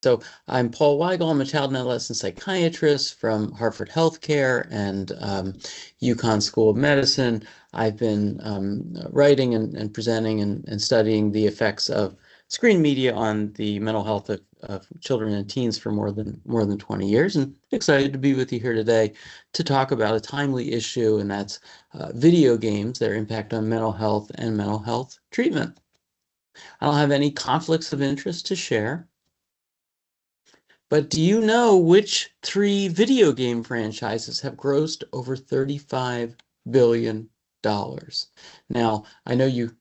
So I'm Paul Weigel. I'm a child and adolescent psychiatrist from Harvard Healthcare and UConn School of Medicine. I've been writing and presenting and studying the effects of screen media on the mental health of children and teens for more than 20 years, and excited to be with you here today to talk about a timely issue, and that's video games, their impact on mental health and mental health treatment. I don't have any conflicts of interest to share. But do you know which 3 video game franchises have grossed over $35 billion? Now, I know you,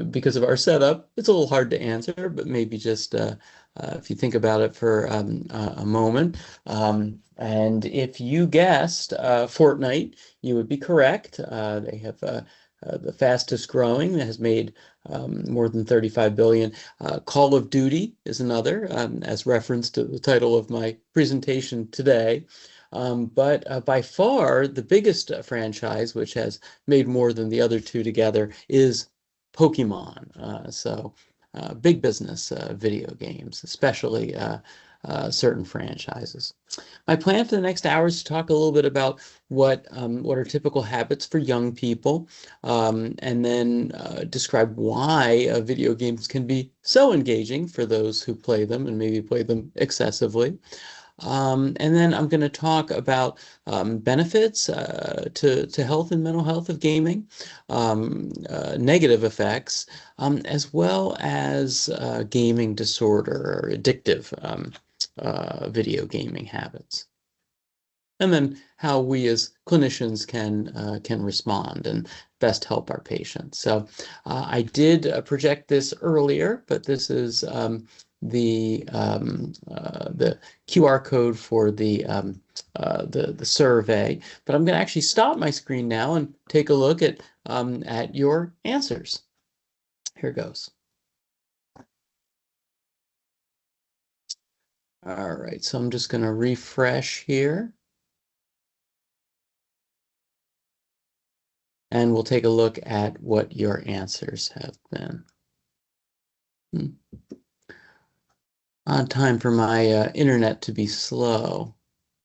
because of our setup, it's a little hard to answer, but maybe just if you think about it for a moment. And if you guessed Fortnite, you would be correct. They have the fastest growing that has made more than 35 billion. Call of Duty is another, as referenced to the title of my presentation today. But by far, the biggest franchise, which has made more than the other two together, is Pokemon. So big business video games, especially certain franchises. My plan for the next hour is to talk a little bit about what are typical habits for young people, and then describe why video games can be so engaging for those who play them and maybe play them excessively. And then I'm going to talk about benefits to health and mental health of gaming, negative effects, as well as gaming disorder or addictive video gaming habits. And then how we as clinicians can respond and best help our patients. So I did project this earlier, but this is the QR code for the survey. But I'm going to actually stop my screen now and take a look at your answers. Here goes. All right, so I'm just going to refresh here. And we'll take a look at what your answers have been. Odd time for my internet to be slow.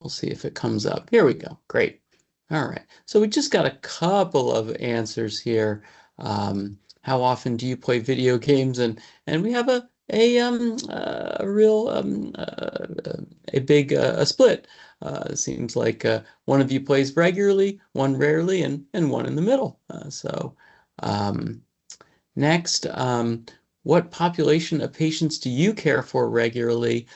We'll see if it comes up. Here we go. Great. All right. So we just got a couple of answers here. How often do you play video games? And we have a real big split. It seems like one of you plays regularly, one rarely, and one in the middle. Next, what population of patients do you care for regularly?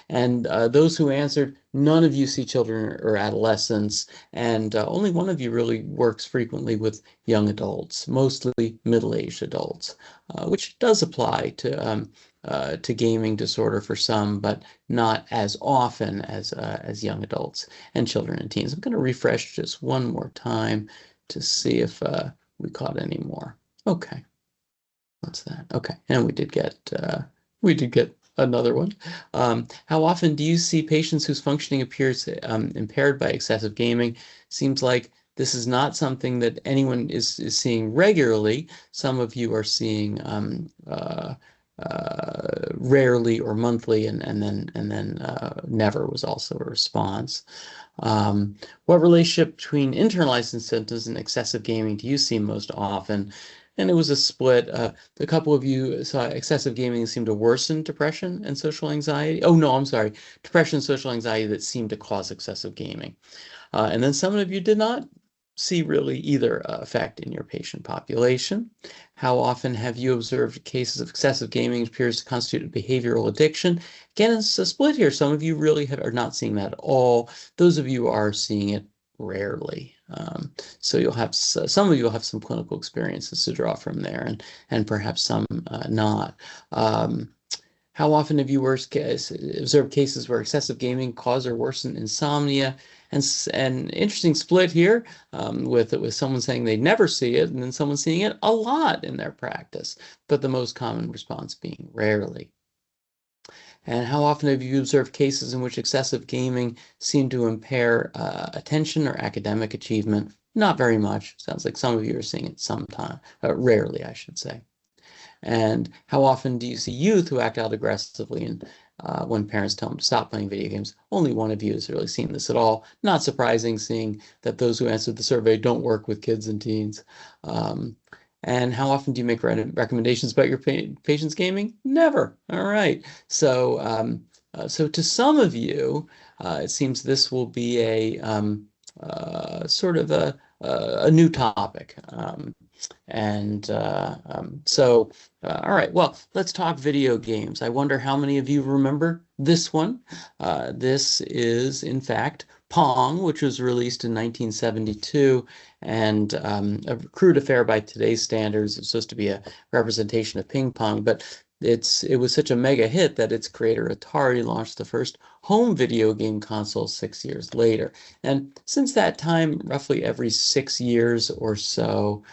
And those who answered, none of you see children or adolescents, and only one of you really works frequently with young adults, mostly middle-aged adults, which does apply to gaming disorder for some, but not as often as young adults and children and teens. I'm going to refresh just one more time to see if we caught any more. Okay. What's that? Okay, and we did get another one. How often do you see patients whose functioning appears impaired by excessive gaming? Seems like this is not something that anyone is seeing regularly. Some of you are seeing rarely or monthly, and then never was also a response. What relationship between internalized symptoms and excessive gaming do you see most often? And it was a split. A couple of you saw excessive gaming seemed to worsen depression and social anxiety. Oh, no, I'm sorry. Depression and social anxiety that seemed to cause excessive gaming. And then some of you did not see really either effect in your patient population. How often have you observed cases of excessive gaming appears to constitute a behavioral addiction? Again, it's a split here. Some of you really are not seeing that at all. Those of you are seeing it rarely. So you'll have some of you will have some clinical experiences to draw from there, and perhaps some not. How often have you observed cases where excessive gaming cause or worsen insomnia? And an interesting split here with someone saying they never see it, and then someone seeing it a lot in their practice, but the most common response being rarely. And how often have you observed cases in which excessive gaming seemed to impair attention or academic achievement? Not very much. Sounds like some of you are seeing it sometime, rarely, I should say. And how often do you see youth who act out aggressively when parents tell them to stop playing video games. Only one of you has really seen this at all. Not surprising, seeing that those who answered the survey don't work with kids and teens. And how often do you make recommendations about your patient's gaming? Never. All right. So to some of you, it seems this will be a sort of a new topic. All right, well, let's talk video games. I wonder how many of you remember this one. This is, in fact, Pong, which was released in 1972, and a crude affair by today's standards. It's supposed to be a representation of ping pong, but it was such a mega hit that its creator, Atari, launched the first home video game console 6 years later. And since that time, roughly every 6 years or so,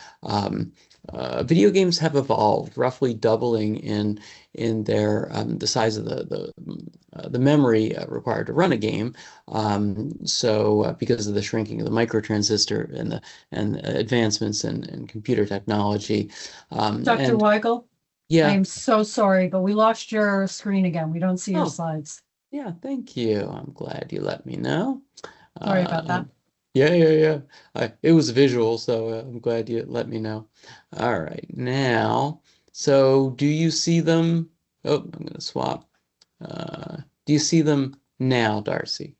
video games have evolved, roughly doubling in their the size of the memory required to run a game. Because of the shrinking of the microtransistor and advancements in computer technology. Dr. Weigel, I Yeah. am so sorry, but we lost your screen again. We don't see your Oh, slides. yeah. Thank you. I'm glad you let me know. Sorry about that. Yeah. It was visual, so I'm glad you let me know. All right, now, so do you see them? Oh, I'm going to swap. Do you see them now, Darcy?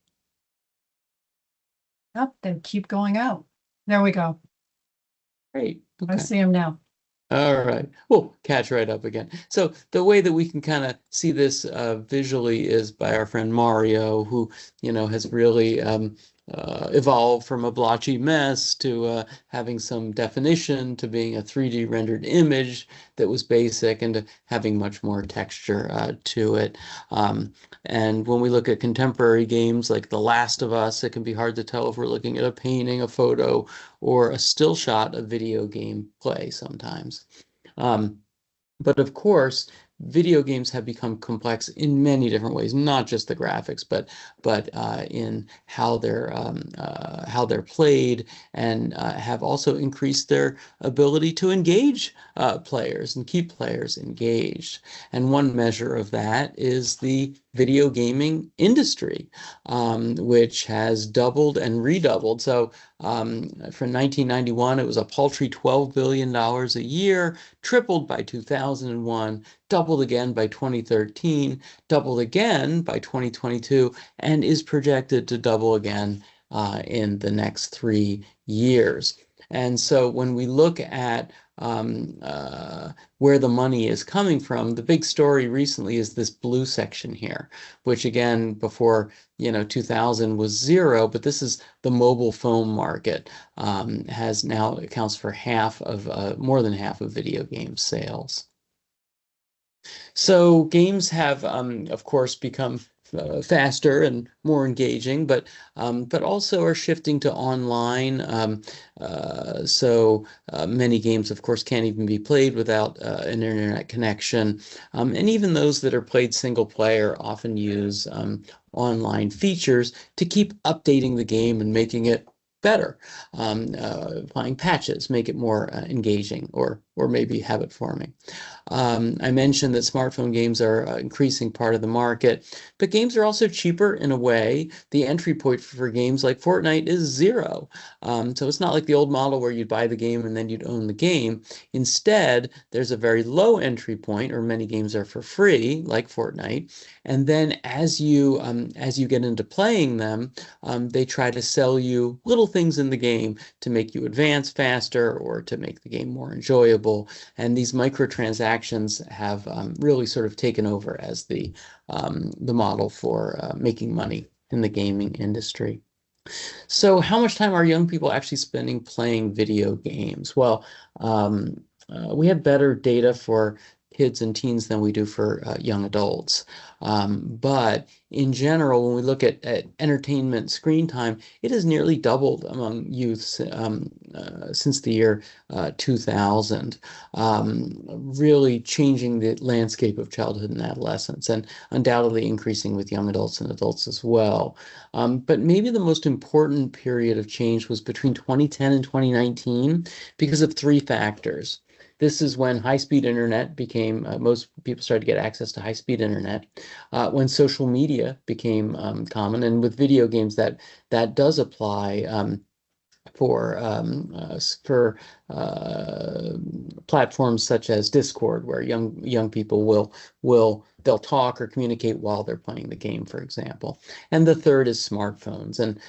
Yep, they keep going out. There we go. Great. I Okay. see them now. All right. We'll catch right up again. So the way that we can kind of see this visually is by our friend Mario, who, has really evolved from a blotchy mess to having some definition to being a 3D rendered image that was basic and to having much more texture to it. And when we look at contemporary games like The Last of Us, it can be hard to tell if we're looking at a painting, a photo, or a still shot of video game play sometimes. Um, but of course, video games have become complex in many different ways, not just the graphics, but in how they're played, and have also increased their ability to engage players and keep players engaged. And one measure of that is the video gaming industry, which has doubled and redoubled. So from 1991, it was a paltry $12 billion a year, tripled by 2001, doubled again by 2013, doubled again by 2022, and is projected to double again in the next 3 years. And so when we look at where the money is coming from, the big story recently is this blue section here, which again, before 2000 was zero, but this is the mobile phone market, has now accounts for more than half of video game sales. So games have, of course, become faster and more engaging, but also are shifting to online. Many games, of course, can't even be played without an internet connection. And even those that are played single player often use online features to keep updating the game and making it better. Applying patches, make it more engaging or maybe habit forming. I mentioned that smartphone games are an increasing part of the market, but games are also cheaper in a way. The entry point for games like Fortnite is zero. So it's not like the old model where you'd buy the game and then you'd own the game. Instead, there's a very low entry point, or many games are for free, like Fortnite. And then as you get into playing them, they try to sell you little things in the game to make you advance faster or to make the game more enjoyable. And these microtransactions have really sort of taken over as the model for making money in the gaming industry. So how much time are young people actually spending playing video games? Well, we have better data for kids and teens than we do for young adults. But in general, when we look at entertainment screen time, it has nearly doubled among youths since the year 2000, really changing the landscape of childhood and adolescence, and undoubtedly increasing with young adults and adults as well. But maybe the most important period of change was between 2010 and 2019 because of three factors. This is when high-speed internet became, most people started to get access to high-speed internet, when social media became common, and with video games that does apply. For platforms such as Discord, where young people they'll talk or communicate while they're playing the game, for example. And the third is smartphones, and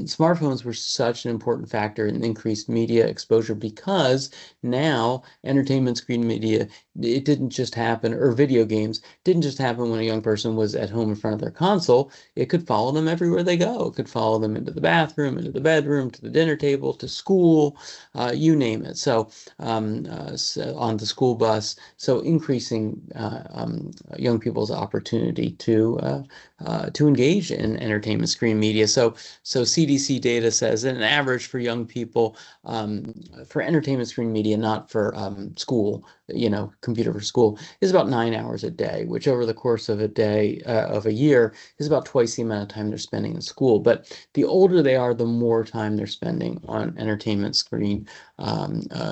smartphones were such an important factor in increased media exposure because now entertainment screen media, it didn't just happen, or video games didn't just happen when a young person was at home in front of their console. It could follow them everywhere they go. It could follow them into the bathroom, into the bedroom, to the dinner table, to school, you name it. So, on the school bus. So increasing young people's opportunity to engage in entertainment screen media. So CDC data says that an average for young people for entertainment screen media, not for school, computer for school, is about 9 hours a day, which over the course of a day of a year is about twice the amount of time they're spending in school. But the older they are, the more time they're spending on entertainment screen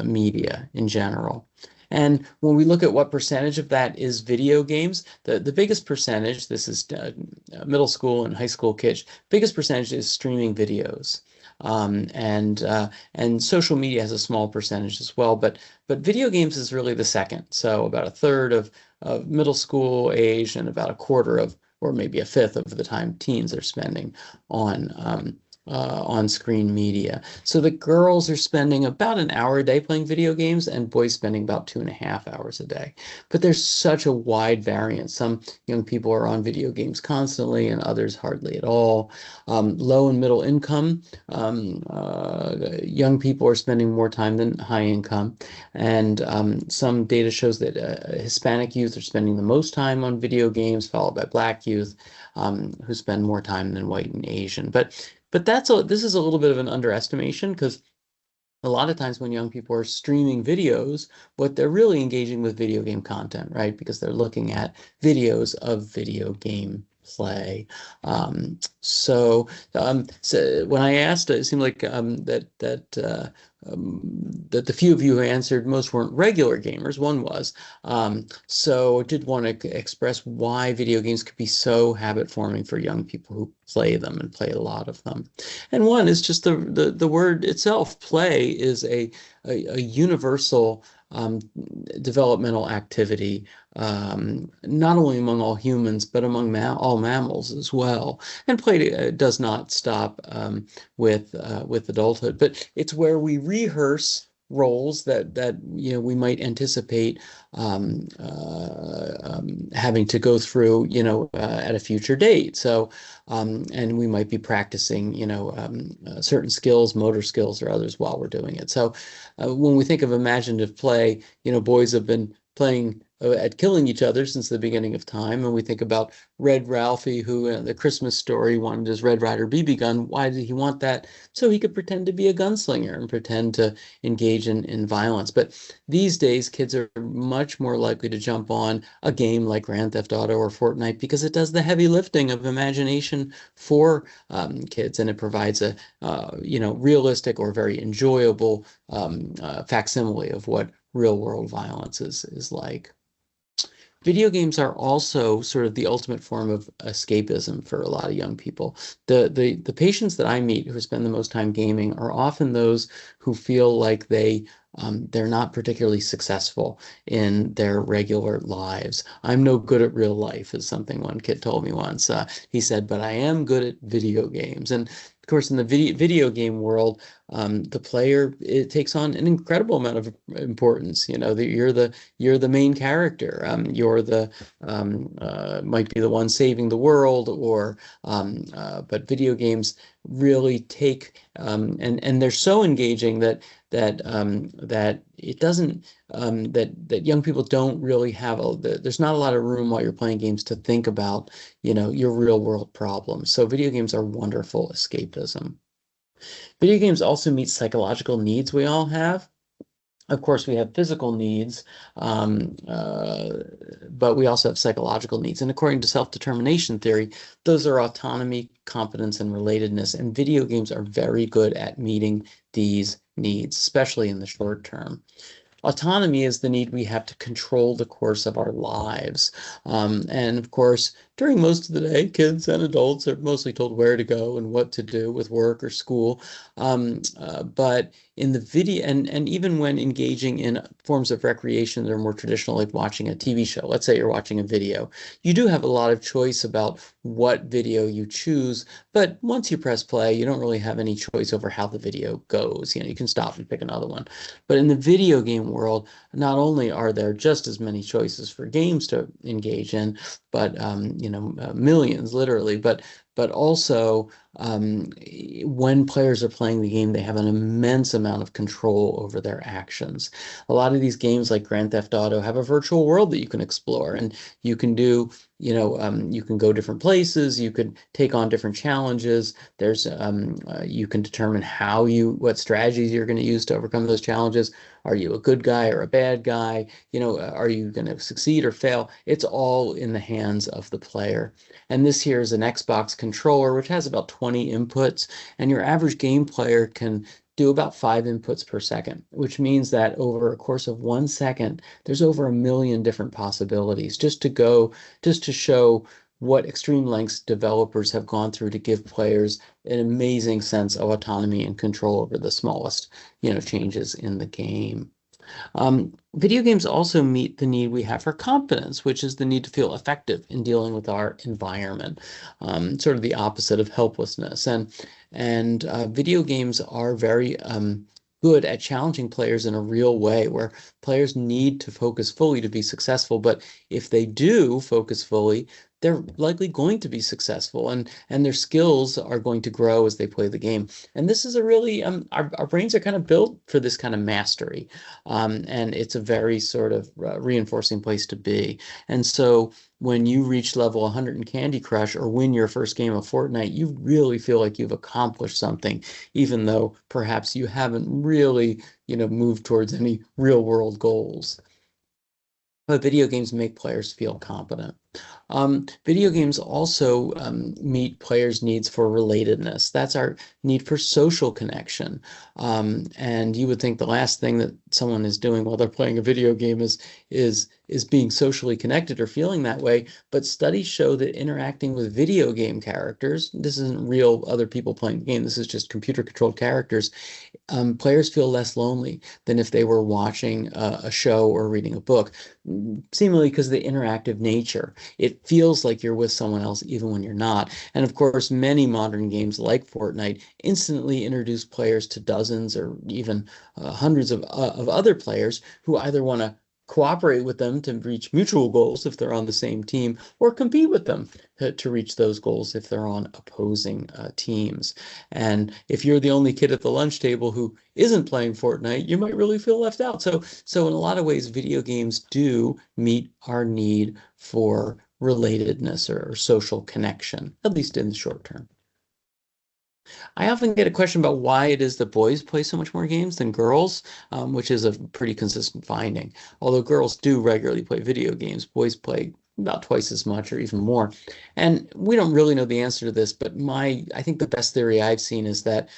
media in general. And when we look at what percentage of that is video games, the biggest percentage, this is middle school and high school kids, biggest percentage is streaming videos. And social media has a small percentage as well, but video games is really the second. So about a third of middle school age and about a quarter of, or maybe a fifth of the time teens are spending on screen media. So the girls are spending about an hour a day playing video games, and boys spending about 2.5 hours a day. But there's such a wide variance. Some young people are on video games constantly, and others hardly at all. Low and middle income young people are spending more time than high income, and some data shows that Hispanic youth are spending the most time on video games, followed by Black youth, who spend more time than white and Asian. But this is a little bit of an underestimation, because a lot of times when young people are streaming videos, what they're really engaging with video game content, right? Because they're looking at videos of video game play. So when I asked, it seemed like that the few of you who answered, most weren't regular gamers. One was. So I did want to express why video games could be so habit forming for young people who play them and play a lot of them. And one is just the word itself. Play is a universal developmental activity, not only among all humans, but among all mammals as well. And play does not stop with adulthood, but it's where we rehearse roles that we might anticipate having to go through at a future date. So and we might be practicing certain skills, motor skills or others, while we're doing it. So when we think of imaginative play, boys have been playing at killing each other since the beginning of time. And we think about Red Ralphie, who in the Christmas Story wanted his Red Ryder BB gun. Why did he want that? So he could pretend to be a gunslinger and pretend to engage in violence. But these days, kids are much more likely to jump on a game like Grand Theft Auto or Fortnite, because it does the heavy lifting of imagination for kids, and it provides a realistic or very enjoyable facsimile of what real world violence is like. Video games are also sort of the ultimate form of escapism for a lot of young people. The patients that I meet who spend the most time gaming are often those who feel like they're not particularly successful in their regular lives. I'm no good at real life, is something one kid told me once. He said, but I am good at video games. And of course, in the video game world, the player, it takes on an incredible amount of importance. You're the main character. You're the might be the one saving the world, or but video games really take and they're so engaging that it doesn't that young people don't really have there's not a lot of room while you're playing games to think about your real world problems. So video games are wonderful escapism. Video games also meet psychological needs we all have. Of course, we have physical needs, but we also have psychological needs. And according to self-determination theory, those are autonomy, competence, and relatedness. And video games are very good at meeting these needs, especially in the short term. autonomy is the need we have to control the course of our lives. And of course, during most of the day, kids and adults are mostly told where to go and what to do with work or school. But in the video, and even when engaging in forms of recreation that are more traditional, like watching a TV show, let's say you're watching a video, you do have a lot of choice about what video you choose. But once you press play, you don't really have any choice over how the video goes. You can stop and pick another one. But in the video game world, not only are there just as many choices for games to engage in, but millions literally, but also when players are playing the game, they have an immense amount of control over their actions. A lot of these games like Grand Theft Auto have a virtual world that you can explore, and you can do, you can go different places, you could take on different challenges. You can determine what strategies you're going to use to overcome those challenges. Are you a good guy or a bad guy? Are you going to succeed or fail? It's all in the hands of the player. And this here is an Xbox controller, which has about 20 inputs, and your average game player can do about 5 inputs per second, which means that over a course of 1 second, there's over 1 million different possibilities just to show what extreme lengths developers have gone through to give players an amazing sense of autonomy and control over the smallest, changes in the game. Video games also meet the need we have for competence, which is the need to feel effective in dealing with our environment, sort of the opposite of helplessness. And video games are very good at challenging players in a real way, where players need to focus fully to be successful. But if they do focus fully, they're likely going to be successful, and their skills are going to grow as they play the game. And this is a really, our brains are kind of built for this kind of mastery. And it's a very sort of reinforcing place to be. And so when you reach level 100 in Candy Crush or win your first game of Fortnite, you really feel like you've accomplished something, even though perhaps you haven't really, moved towards any real world goals. But video games make players feel competent. Video games also meet players' needs for relatedness. That's our need for social connection. And you would think the last thing that someone is doing while they're playing a video game is being socially connected or feeling that way. But studies show that interacting with video game characters, this isn't real other people playing the game, this is just computer-controlled characters, players feel less lonely than if they were watching a show or reading a book, seemingly because of the interactive nature. It feels like you're with someone else even when you're not. And of course, many modern games like Fortnite instantly introduce players to dozens or even hundreds of other players who either want to cooperate with them to reach mutual goals if they're on the same team, or compete with them to reach those goals if they're on opposing teams. And if you're the only kid at the lunch table who isn't playing Fortnite, you might really feel left out. So in a lot of ways, video games do meet our need for relatedness or social connection, at least in the short term. I often get a question about why it is that boys play so much more games than girls, which is a pretty consistent finding. Although girls do regularly play video games, boys play about twice as much or even more. And we don't really know the answer to this, but I think the best theory I've seen is that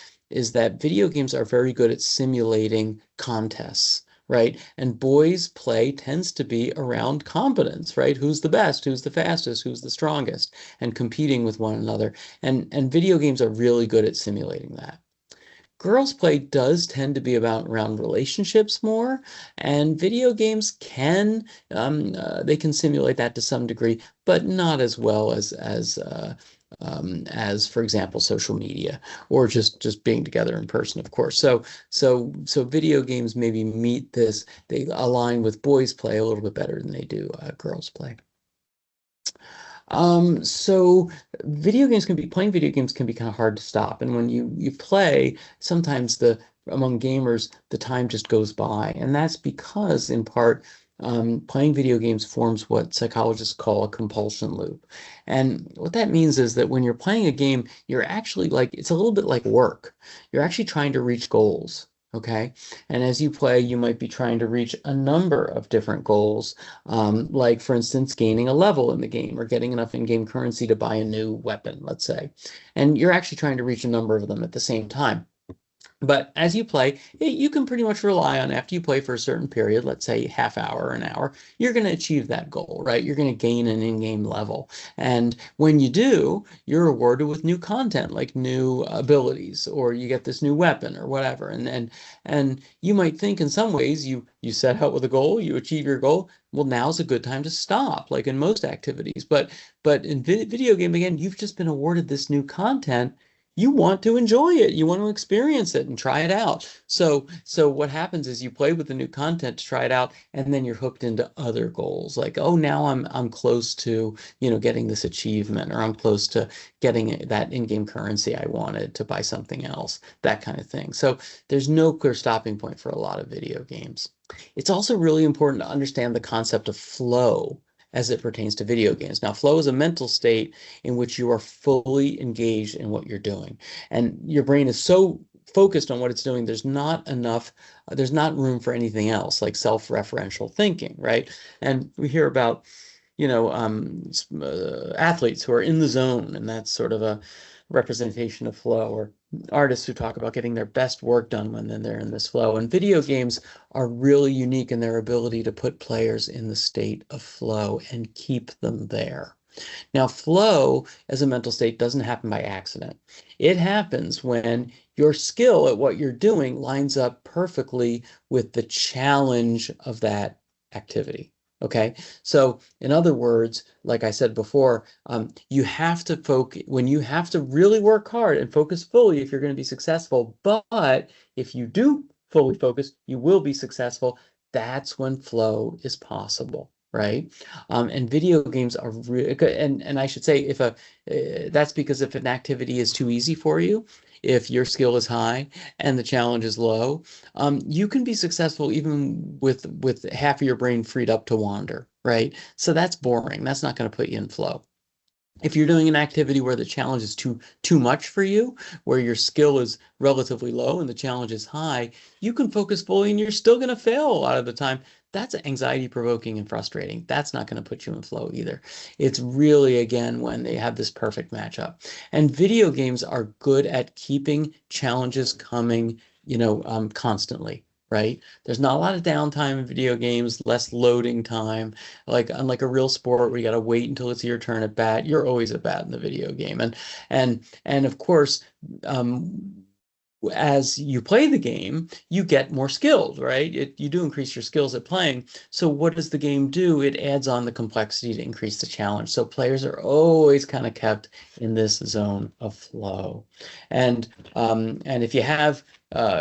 video games are very good at simulating contests. Right? And boys' play tends to be around competence, right? Who's the best, who's the fastest, who's the strongest, and competing with one another. And video games are really good at simulating that. Girls' play does tend to be around relationships more, and video games they can simulate that to some degree, but not as well as, for example, social media or just being together in person, of course. So video games maybe meet this, they align with boys' play a little bit better than they do girls' play. So playing video games can be kind of hard to stop. And when you play, sometimes among gamers, the time just goes by. And that's because in part, playing video games forms what psychologists call a compulsion loop. And what that means is that when you're playing a game, you're actually it's a little bit like work. You're actually trying to reach goals. Okay. And as you play, you might be trying to reach a number of different goals, like, for instance, gaining a level in the game or getting enough in-game currency to buy a new weapon, let's say. And you're actually trying to reach a number of them at the same time. But as you play, you can pretty much rely on after you play for a certain period, let's say half hour or an hour, you're going to achieve that goal, right? You're going to gain an in-game level. And when you do, you're rewarded with new content, like new abilities, or you get this new weapon or whatever. And you might think in some ways you set out with a goal, you achieve your goal. Well, now's a good time to stop, like in most activities. But in video game, again, you've just been awarded this new content. You want to enjoy it. You want to experience it and try it out. So what happens is you play with the new content to try it out, and then you're hooked into other goals. Like, oh, now I'm close to, getting this achievement, or I'm close to getting that in-game currency I wanted to buy something else, that kind of thing. So there's no clear stopping point for a lot of video games. It's also really important to understand the concept of flow as it pertains to video games. Now, flow is a mental state in which you are fully engaged in what you're doing. And your brain is so focused on what it's doing, there's not room for anything else, like self-referential thinking, right? And we hear about, athletes who are in the zone, and that's sort of a representation of flow, or artists who talk about getting their best work done when they're in this flow. And video games are really unique in their ability to put players in the state of flow and keep them there. Now, flow as a mental state doesn't happen by accident. It happens when your skill at what you're doing lines up perfectly with the challenge of that activity. Okay, so in other words, like I said before, you have to focus when you have to really work hard and focus fully if you're going to be successful. But if you do fully focus, you will be successful. That's when flow is possible, right? And video games are and I should say that's because if an activity is too easy for you, if your skill is high and the challenge is low, you can be successful even with half of your brain freed up to wander, right? So that's boring. That's not going to put you in flow. If you're doing an activity where the challenge is too much for you, where your skill is relatively low and the challenge is high, you can focus fully and you're still going to fail a lot of the time. That's anxiety provoking and frustrating. That's not going to put you in flow either. It's really, again, when they have this perfect matchup. And video games are good at keeping challenges coming, constantly, right? There's not a lot of downtime in video games, less loading time. Like unlike a real sport where you got to wait until it's your turn at bat, you're always at bat in the video game. And of course, as you play the game, you get more skilled, right? You do increase your skills at playing. So what does the game do? It adds on the complexity to increase the challenge. So players are always kind of kept in this zone of flow. And if you have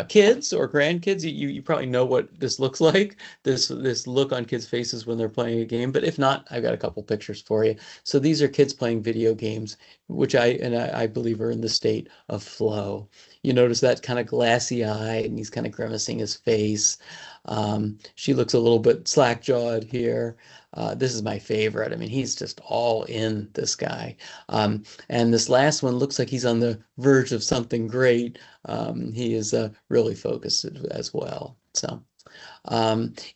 kids or grandkids, you probably know what this looks like. This look on kids' faces when they're playing a game. But if not, I've got a couple pictures for you. So these are kids playing video games, which I believe are in the state of flow. You notice that kind of glassy eye, and he's kind of grimacing his face. She looks a little bit slack-jawed here. This is my favorite. I mean, he's just all in, this guy. And this last one looks like he's on the verge of something great. He is really focused as well. So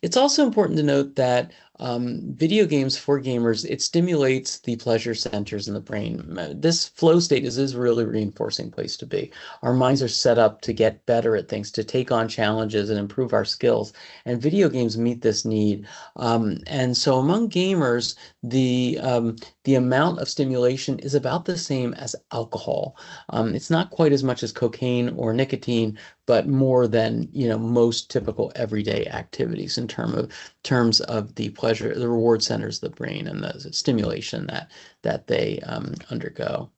it's also important to note that video games for gamers, it stimulates the pleasure centers in the brain. This flow state is a really reinforcing place to be. Our minds are set up to get better at things, to take on challenges and improve our skills. And video games meet this need. And so among gamers, the amount of stimulation is about the same as alcohol. It's not quite as much as cocaine or nicotine, but more than most typical everyday activities in terms of the pleasure, the reward centers of the brain, and the stimulation that they undergo.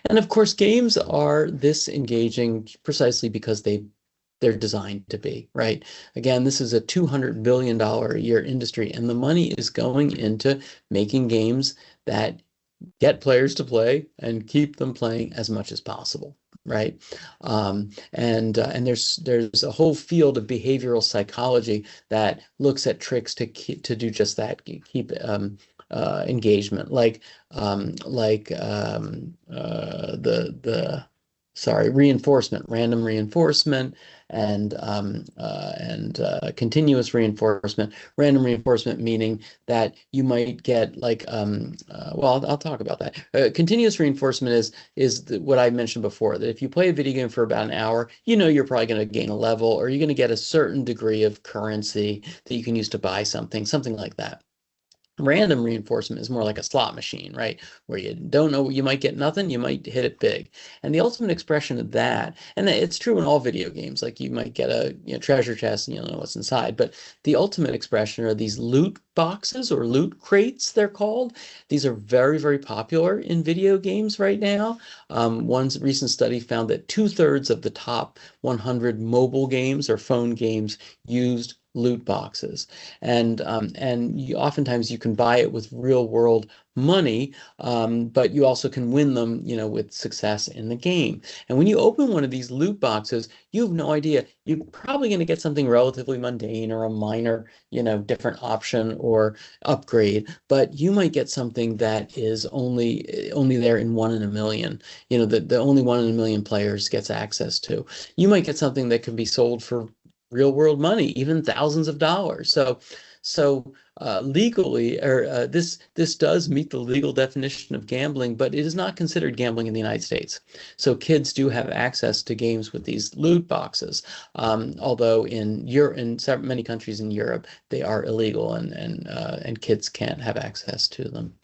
And of course, games are this engaging precisely because they're designed to be, right? Again, this is a $200 billion a year industry, and the money is going into making games that get players to play and keep them playing as much as possible, right? And there's a whole field of behavioral psychology that looks at tricks to do just that, keep engagement, like the random reinforcement, and continuous reinforcement. Random reinforcement meaning that you might get like, well, I'll talk about that. Continuous reinforcement is what I mentioned before, that if you play a video game for about an hour, you're probably going to gain a level, or you're going to get a certain degree of currency that you can use to buy something like that. Random reinforcement is more like a slot machine, right? Where you don't know, you might get nothing, you might hit it big. And the ultimate expression of that, and it's true in all video games, like you might get a treasure chest and you don't know what's inside, but the ultimate expression are these loot boxes or loot crates, they're called. These are very, very popular in video games right now. One recent study found that 2/3 of the top 100 mobile games or phone games used loot boxes, and oftentimes you can buy it with real world money, but you also can win them, with success in the game. And when you open one of these loot boxes, you have no idea. You're probably going to get something relatively mundane or a minor, different option or upgrade, but you might get something that is only there in 1 in 1 million. The only 1 in 1 million players gets access to. You might get something that can be sold for real world money, even thousands of dollars. So legally, or this does meet the legal definition of gambling, but it is not considered gambling in the United States. So kids do have access to games with these loot boxes, although in many countries in Europe they are illegal, and kids can't have access to them.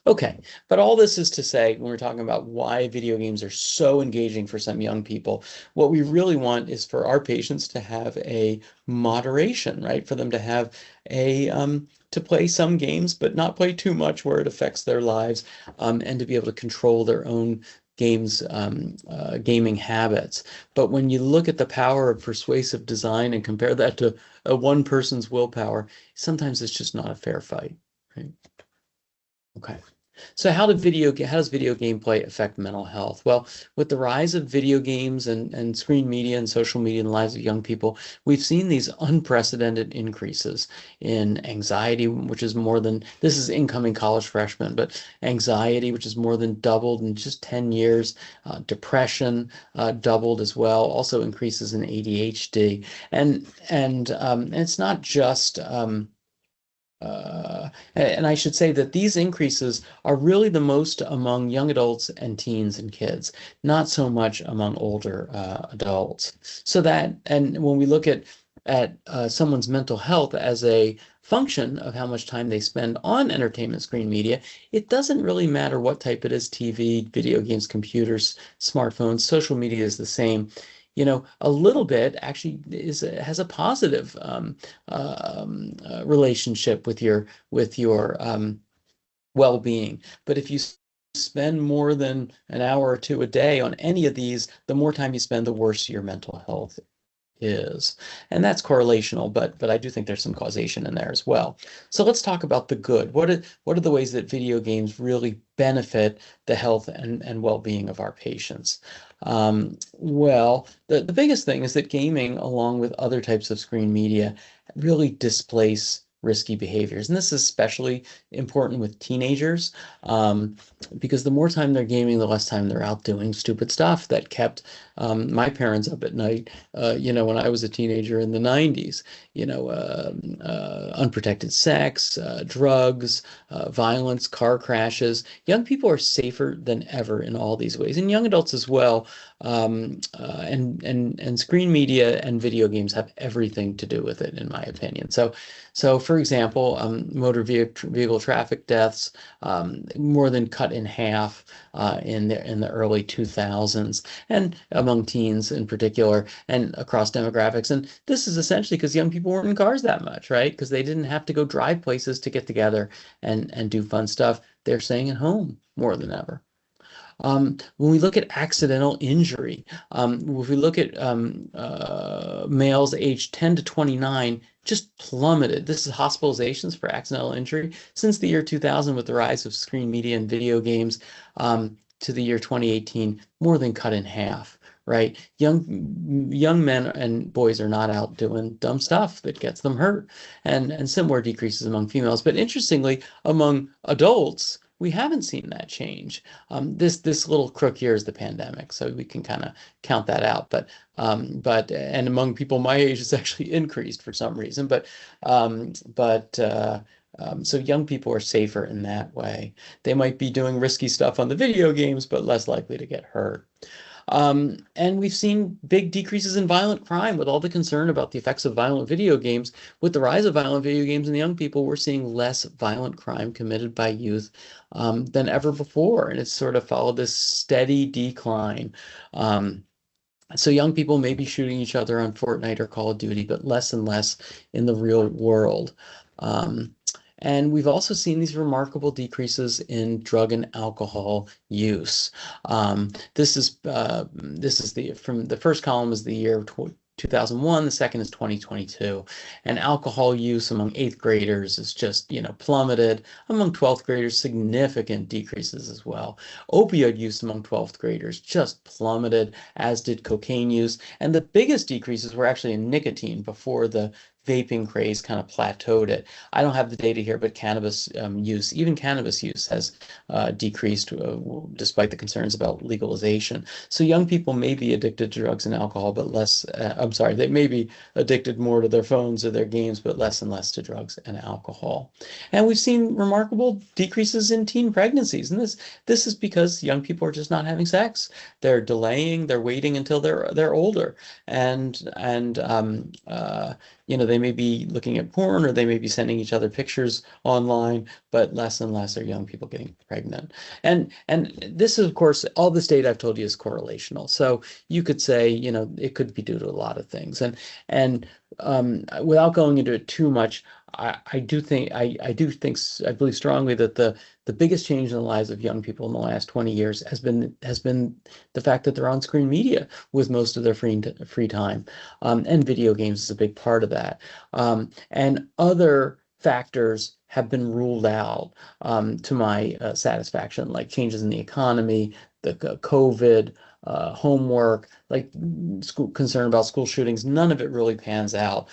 Okay, but all this is to say, when we're talking about why video games are so engaging for some young people, what we really want is for our patients to have a moderation, right? For them to have to play some games, but not play too much where it affects their lives, and to be able to control their own gaming habits. But when you look at the power of persuasive design and compare that to one person's willpower, sometimes it's just not a fair fight, right? Okay. So how does video gameplay affect mental health? Well, with the rise of video games and screen media and social media in the lives of young people, we've seen these unprecedented increases in anxiety, which is this is incoming college freshmen, but anxiety, which is more than doubled in just 10 years, depression doubled as well, also increases in ADHD. And it's not just and I should say that these increases are really the most among young adults and teens and kids, not so much among older adults. And when we look at someone's mental health as a function of how much time they spend on entertainment screen media, it doesn't really matter what type it is: TV, video games, computers, smartphones, social media is the same. A little bit actually has a positive relationship with your well-being. But if you spend more than an hour or two a day on any of these, the more time you spend, the worse your mental health is. And that's correlational, but I do think there's some causation in there as well. So let's talk about the good. What are the ways that video games really benefit the health and well-being of our patients? Well, the biggest thing is that gaming, along with other types of screen media, really displace risky behaviors. And this is especially important with teenagers, because the more time they're gaming, the less time they're out doing stupid stuff that kept my parents up at night, when I was a teenager in the 90s, unprotected sex, drugs, violence, car crashes. Young people are safer than ever in all these ways, and young adults as well. And screen media and video games have everything to do with it, in my opinion. So for example, motor vehicle traffic deaths more than cut in half in the early 2000s, and among teens in particular, and across demographics. And this is essentially because young people weren't in cars that much, right? Because they didn't have to go drive places to get together and do fun stuff. They're staying at home more than ever. When we look at accidental injury, if we look at males aged 10 to 29, just plummeted. This is hospitalizations for accidental injury since the year 2000, with the rise of screen media and video games, to the year 2018, more than cut in half. Right? Young men and boys are not out doing dumb stuff that gets them hurt, and similar decreases among females. But interestingly, among adults, we haven't seen that change. This little crook here is the pandemic, so we can kind of count that out. But and among people my age, it's actually increased for some reason. So young people are safer in that way. They might be doing risky stuff on the video games, but less likely to get hurt. And we've seen big decreases in violent crime with all the concern about the effects of violent video games. With the rise of violent video games in the young people, we're seeing less violent crime committed by youth than ever before. And it's sort of followed this steady decline. So young people may be shooting each other on Fortnite or Call of Duty, but less and less in the real world. And we've also seen these remarkable decreases in drug and alcohol use. This is from the first column is the year 2001, the second is 2022. And alcohol use among 8th graders is just, plummeted. Among 12th graders, significant decreases as well. Opioid use among 12th graders just plummeted, as did cocaine use. And the biggest decreases were actually in nicotine before the vaping craze kind of plateaued it. I don't have the data here, but cannabis use, even cannabis use has decreased despite the concerns about legalization. So young people may be addicted to drugs and alcohol, but less, they may be addicted more to their phones or their games, but less and less to drugs and alcohol. And we've seen remarkable decreases in teen pregnancies. And this is because young people are just not having sex. They're delaying, they're waiting until they're older. They may be looking at porn or they may be sending each other pictures online, but less and less are young people getting pregnant. And this is, of course, all this data I've told you is correlational. So you could say, it could be due to a lot of things. And without going into it too much, I believe strongly that the biggest change in the lives of young people in the last 20 years has been the fact that they're on screen media with most of their free time, and video games is a big part of that. And other factors have been ruled out to my satisfaction, like changes in the economy, the COVID, homework, like concern about school shootings. None of it really pans out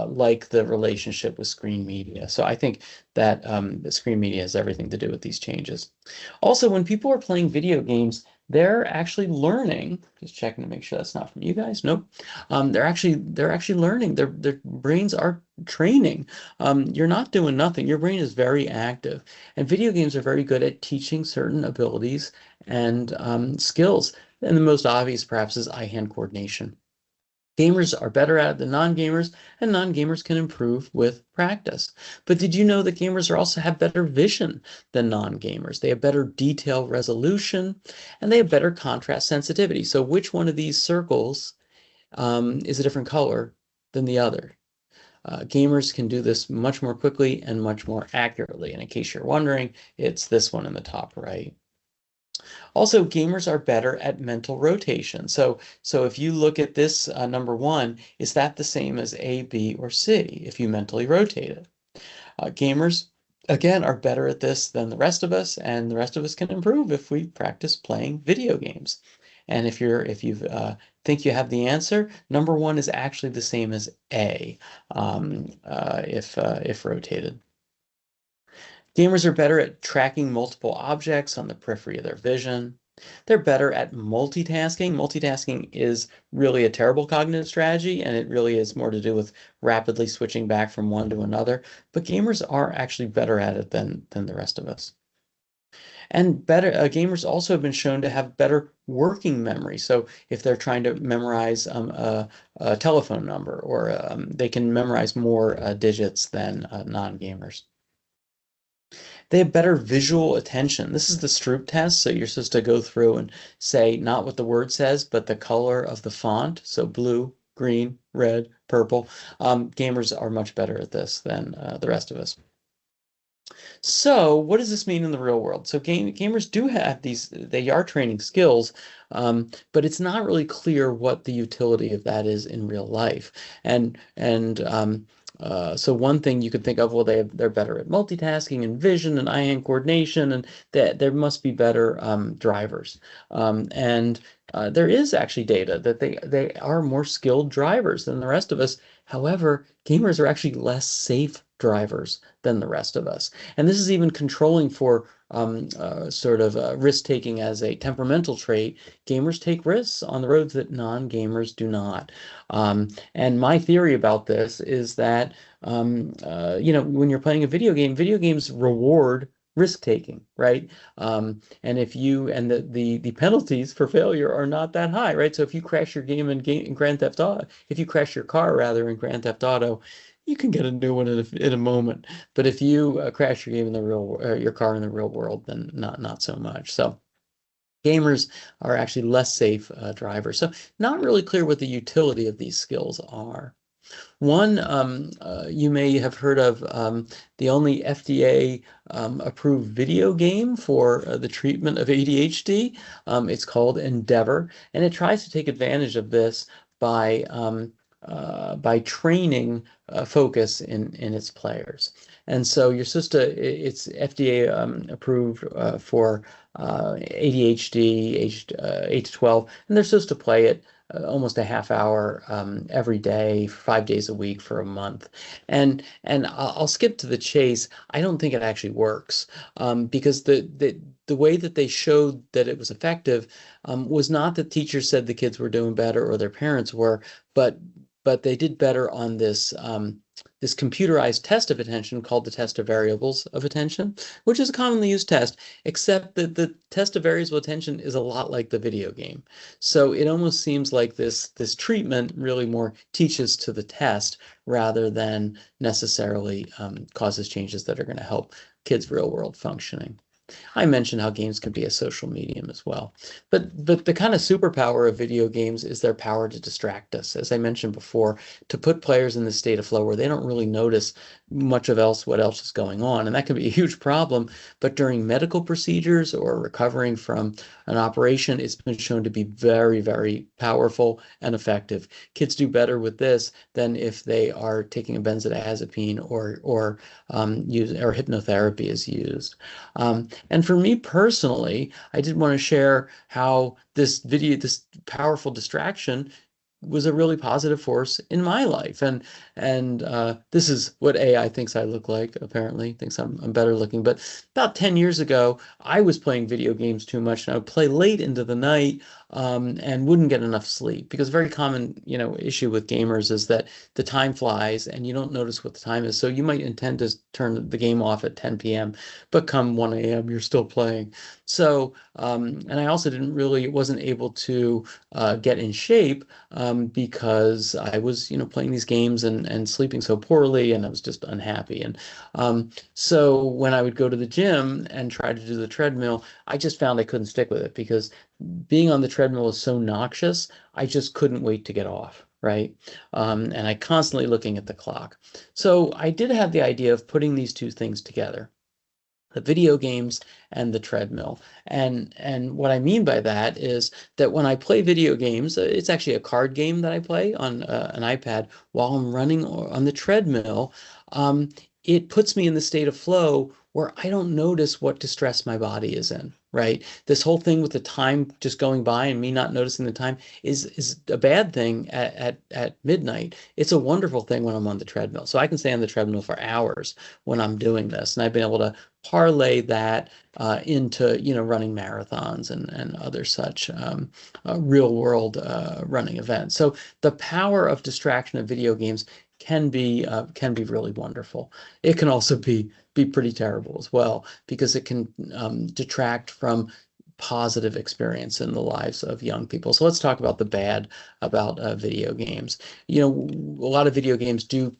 like the relationship with screen media. So I think that the screen media has everything to do with these changes. Also, when people are playing video games, they're actually learning. Just checking to make sure that's not from you guys. Nope. They're actually learning. Their brains are training. You're not doing nothing. Your brain is very active, and video games are very good at teaching certain abilities and skills. And the most obvious, perhaps, is eye-hand coordination. Gamers are better at it than non-gamers, and non-gamers can improve with practice. But did you know that gamers also have better vision than non-gamers? They have better detail resolution, and they have better contrast sensitivity. So which one of these circles is a different color than the other? Gamers can do this much more quickly and much more accurately. And in case you're wondering, it's this one in the top right. Also, gamers are better at mental rotation. So if you look at this number 1, is that the same as A, B, or C if you mentally rotate it? Gamers, again, are better at this than the rest of us, and the rest of us can improve if we practice playing video games. And if you think you have the answer, number 1 is actually the same as A if rotated. Gamers are better at tracking multiple objects on the periphery of their vision. They're better at multitasking. Multitasking is really a terrible cognitive strategy, and it really is more to do with rapidly switching back from one to another. But gamers are actually better at it than the rest of us. And gamers also have been shown to have better working memory. So if they're trying to memorize a telephone number, or they can memorize more digits than non-gamers. They have better visual attention. This is the Stroop test. So you're supposed to go through and say not what the word says, but the color of the font. So blue, green, red, purple. Gamers are much better at this than the rest of us. So what does this mean in the real world? So gamers do have they are training skills, but it's not really clear what the utility of that is in real life. So one thing you could think of, well, they're better at multitasking and vision and eye-hand coordination, and that there must be better drivers. There is actually data that they are more skilled drivers than the rest of us. However, gamers are actually less safe drivers than the rest of us. And this is even controlling for sort of risk-taking as a temperamental trait, gamers take risks on the roads that non-gamers do not. And my theory about this is that when you're playing a video games reward risk-taking, right? And if you and the penalties for failure are not that high, right? So if you crash your game in Grand Theft Auto, if you crash your car rather in Grand Theft Auto, you can get a new one in a moment. But if you crash your game in the your car in the real world, then not so much. So gamers are actually less safe drivers. So not really clear what the utility of these skills are. One you may have heard of the only FDA approved video game for the treatment of ADHD. It's called Endeavor, and it tries to take advantage of this by training focus in its players. And so you're supposed to, it's FDA approved for ADHD, aged 8 to 12, and they're supposed to play it almost a half hour every day, 5 days a week for a month. And I'll skip to the chase. I don't think it actually works because the way that they showed that it was effective was not that teachers said the kids were doing better or their parents were, but they did better on this computerized test of attention called the test of variables of attention, which is a commonly used test, except that the test of variables of attention is a lot like the video game. So it almost seems like this treatment really more teaches to the test rather than necessarily causes changes that are going to help kids' real world functioning. I mentioned how games can be a social medium as well. But the kind of superpower of video games is their power to distract us. As I mentioned before, to put players in the state of flow where they don't really notice much of what else is going on. And that can be a huge problem. But during medical procedures or recovering from an operation, it's been shown to be very, very powerful and effective. Kids do better with this than if they are taking a benzodiazepine or hypnotherapy is used. And for me personally, I did want to share how this powerful distraction was a really positive force in my life. And this is what AI thinks I look like, apparently, thinks I'm better looking. But about 10 years ago, I was playing video games too much, and I would play late into the night and wouldn't get enough sleep. Because a very common, issue with gamers is that the time flies and you don't notice what the time is. So you might intend to turn the game off at 10 p.m., but come 1 a.m., you're still playing. So, and I also wasn't able to get in shape because I was, playing these games and sleeping so poorly, and I was just unhappy. And so when I would go to the gym and try to do the treadmill, I just found I couldn't stick with it because being on the treadmill is so noxious. I just couldn't wait to get off. Right. And I constantly looking at the clock. So I did have the idea of putting these two things together, the video games and the treadmill. And what I mean by that is that when I play video games, it's actually a card game that I play on an iPad while I'm running on the treadmill. It puts me in the state of flow where I don't notice what distress my body is in, right? This whole thing with the time just going by and me not noticing the time is a bad thing at midnight. It's a wonderful thing when I'm on the treadmill. So I can stay on the treadmill for hours when I'm doing this. And I've been able to parlay that into, running marathons and other such real world running events. So the power of distraction of video games can be really wonderful. It can also be pretty terrible as well because it can detract from positive experience in the lives of young people. So let's talk about the bad about video games. A lot of video games do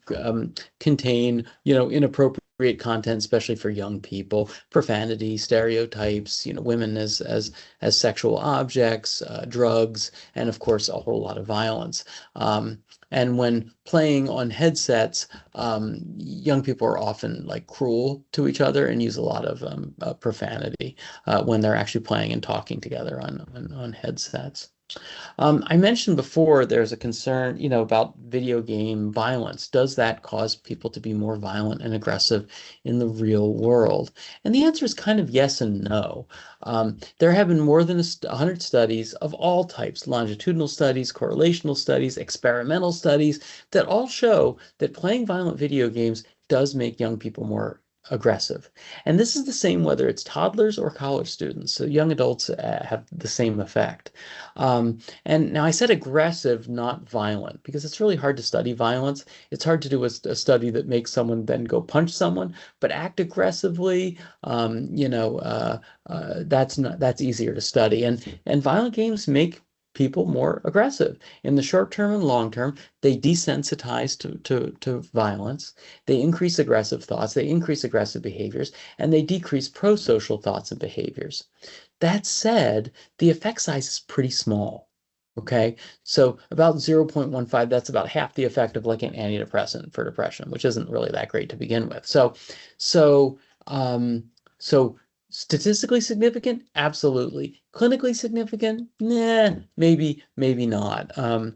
contain, inappropriate content, especially for young people, profanity, stereotypes, women as sexual objects, drugs, and of course, a whole lot of violence. And when playing on headsets, young people are often like cruel to each other and use a lot of profanity when they're actually playing and talking together on headsets. I mentioned before there's a concern, about video game violence. Does that cause people to be more violent and aggressive in the real world? And the answer is kind of yes and no. There have been more than 100 studies of all types, longitudinal studies, correlational studies, experimental studies, that all show that playing violent video games does make young people more aggressive. And this is the same whether it's toddlers or college students. So young adults have the same effect. And now I said aggressive, not violent, because it's really hard to study violence. It's hard to do a study that makes someone then go punch someone, but act aggressively, that's easier to study. And violent games make people more aggressive. In the short term and long term, they desensitize to violence, they increase aggressive thoughts, they increase aggressive behaviors, and they decrease pro-social thoughts and behaviors. That said, the effect size is pretty small. Okay, so about 0.15, that's about half the effect of like an antidepressant for depression, which isn't really that great to begin with. So, um, so statistically significant? Absolutely. Clinically significant? Nah, maybe not. So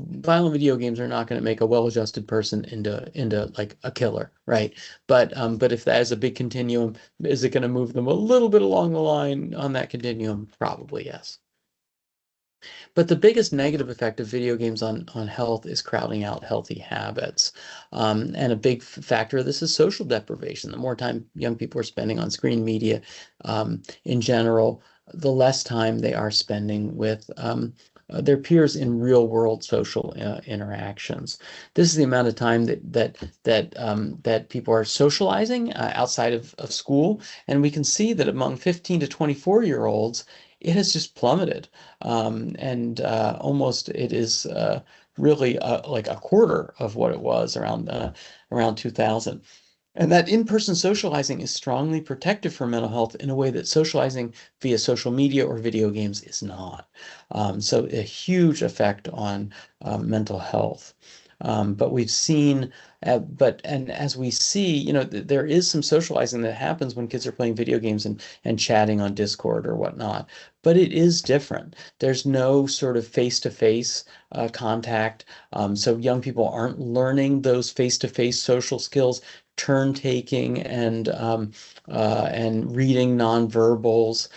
violent video games are not going to make a well-adjusted person into like a killer, right? But if that is a big continuum, is it going to move them a little bit along the line on that continuum? Probably yes. But the biggest negative effect of video games on health is crowding out healthy habits. And a big factor of this is social deprivation. The more time young people are spending on screen media in general, the less time they are spending with their peers in real world social interactions. This is the amount of time that people are socializing outside of school. And we can see that among 15 to 24-year-olds, it has just plummeted. And almost it is really like a quarter of what it was around 2000. And that in-person socializing is strongly protective for mental health in a way that socializing via social media or video games is not. So a huge effect on mental health. But we've seen, and as we see, there is some socializing that happens when kids are playing video games and chatting on Discord or whatnot. But it is different. There's no sort of face-to-face contact. So young people aren't learning those face-to-face social skills, turn taking and reading nonverbals.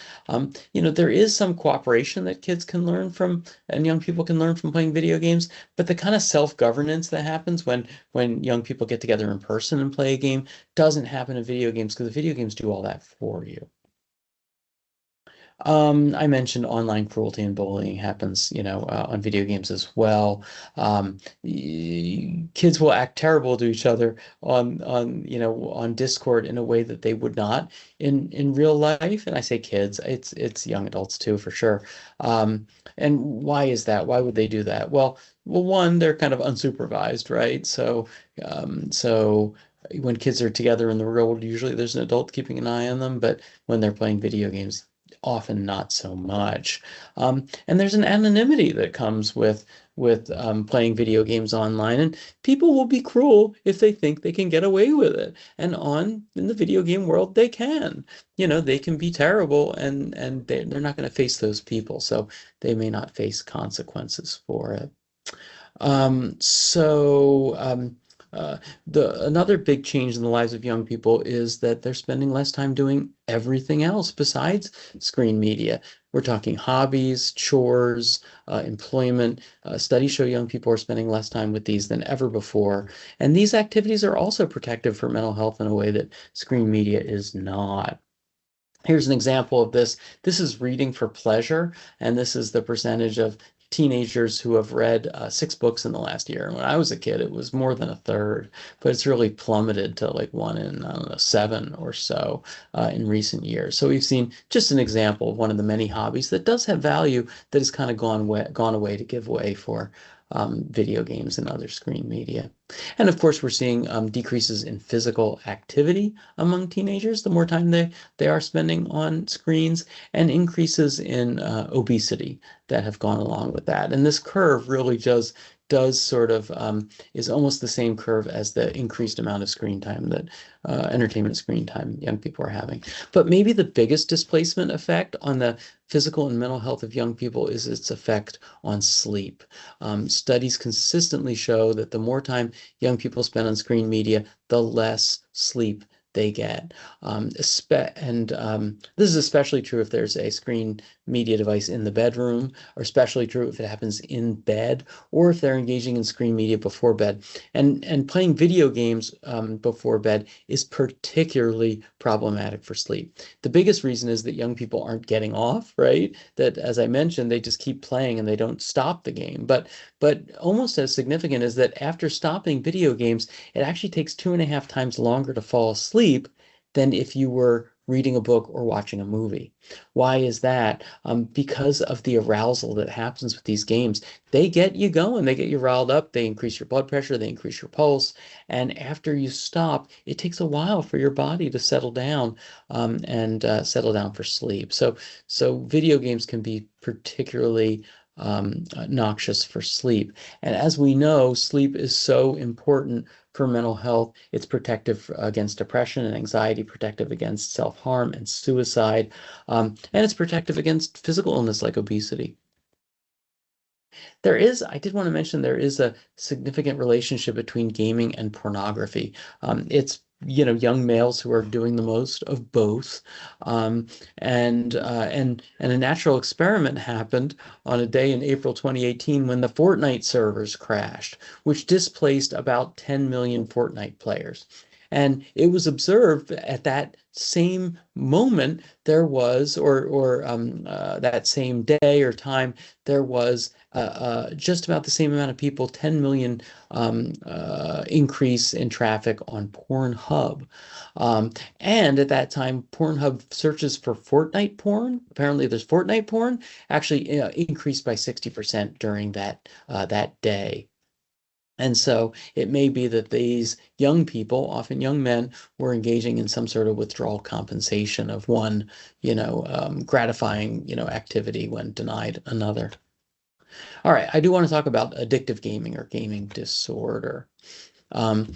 There is some cooperation that kids can learn from and young people can learn from playing video games, but the kind of self-governance that happens when young people get together in person and play a game doesn't happen in video games because the video games do all that for you. I mentioned online cruelty and bullying happens, on video games as well. Kids will act terrible to each other on Discord in a way that they would not in real life. And I say kids, it's young adults too, for sure. And why is that? Why would they do that? Well, one, they're kind of unsupervised, right? So when kids are together in the real world, usually there's an adult keeping an eye on them, but when they're playing video games, often not so much. And there's an anonymity that comes with playing video games online, and people will be cruel if they think they can get away with it. And in the video game world, they can. They can be terrible, and they're not going to face those people, so they may not face consequences for it. Um, so um, Another big change in the lives of young people is that they're spending less time doing everything else besides screen media. We're talking hobbies, chores, employment. Studies show young people are spending less time with these than ever before. And these activities are also protective for mental health in a way that screen media is not. Here's an example of this. This is reading for pleasure, and this is the percentage of teenagers who have read 6 books in the last year. And when I was a kid, it was more than a third, but it's really plummeted to like one in, I don't know, 7 or so in recent years. So we've seen just an example of one of the many hobbies that does have value that has kind of gone away to give way for video games and other screen media. And of course, we're seeing decreases in physical activity among teenagers the more time they are spending on screens, and increases in obesity that have gone along with that. And this curve really does sort of is almost the same curve as the increased amount of screen time that entertainment screen time young people are having. But maybe the biggest displacement effect on the physical and mental health of young people is its effect on sleep. Studies consistently show that the more time young people spend on screen media, the less sleep they get. This is especially true if there's a screen media device in the bedroom, or especially true if it happens in bed, or if they're engaging in screen media before bed. And playing video games before bed is particularly problematic for sleep. The biggest reason is that young people aren't getting off, right? That, as I mentioned, they just keep playing and they don't stop the game. But almost as significant is that after stopping video games, it actually takes 2.5 times longer to fall asleep than if you were reading a book or watching a movie. Why is that? Because of the arousal that happens with these games. They get you going, they get you riled up, they increase your blood pressure, they increase your pulse. And after you stop, it takes a while for your body to settle down and settle down for sleep. So video games can be particularly noxious for sleep. And as we know, sleep is so important for mental health. It's protective against depression and anxiety, protective against self-harm and suicide, and it's protective against physical illness like obesity. I did want to mention there is a significant relationship between gaming and pornography. It's young males who are doing the most of both, and a natural experiment happened on a day in April 2018 when the Fortnite servers crashed, which displaced about 10 million Fortnite players. And it was observed at that same moment there was, or that same day or time, there was just about the same amount of people, 10 million increase in traffic on Pornhub. And at that time, Pornhub searches for Fortnite porn. Apparently, there's Fortnite porn, actually increased by 60% during that day. And so it may be that these young people, often young men, were engaging in some sort of withdrawal compensation of one, gratifying, activity when denied another. All right, I do want to talk about addictive gaming or gaming disorder. Um,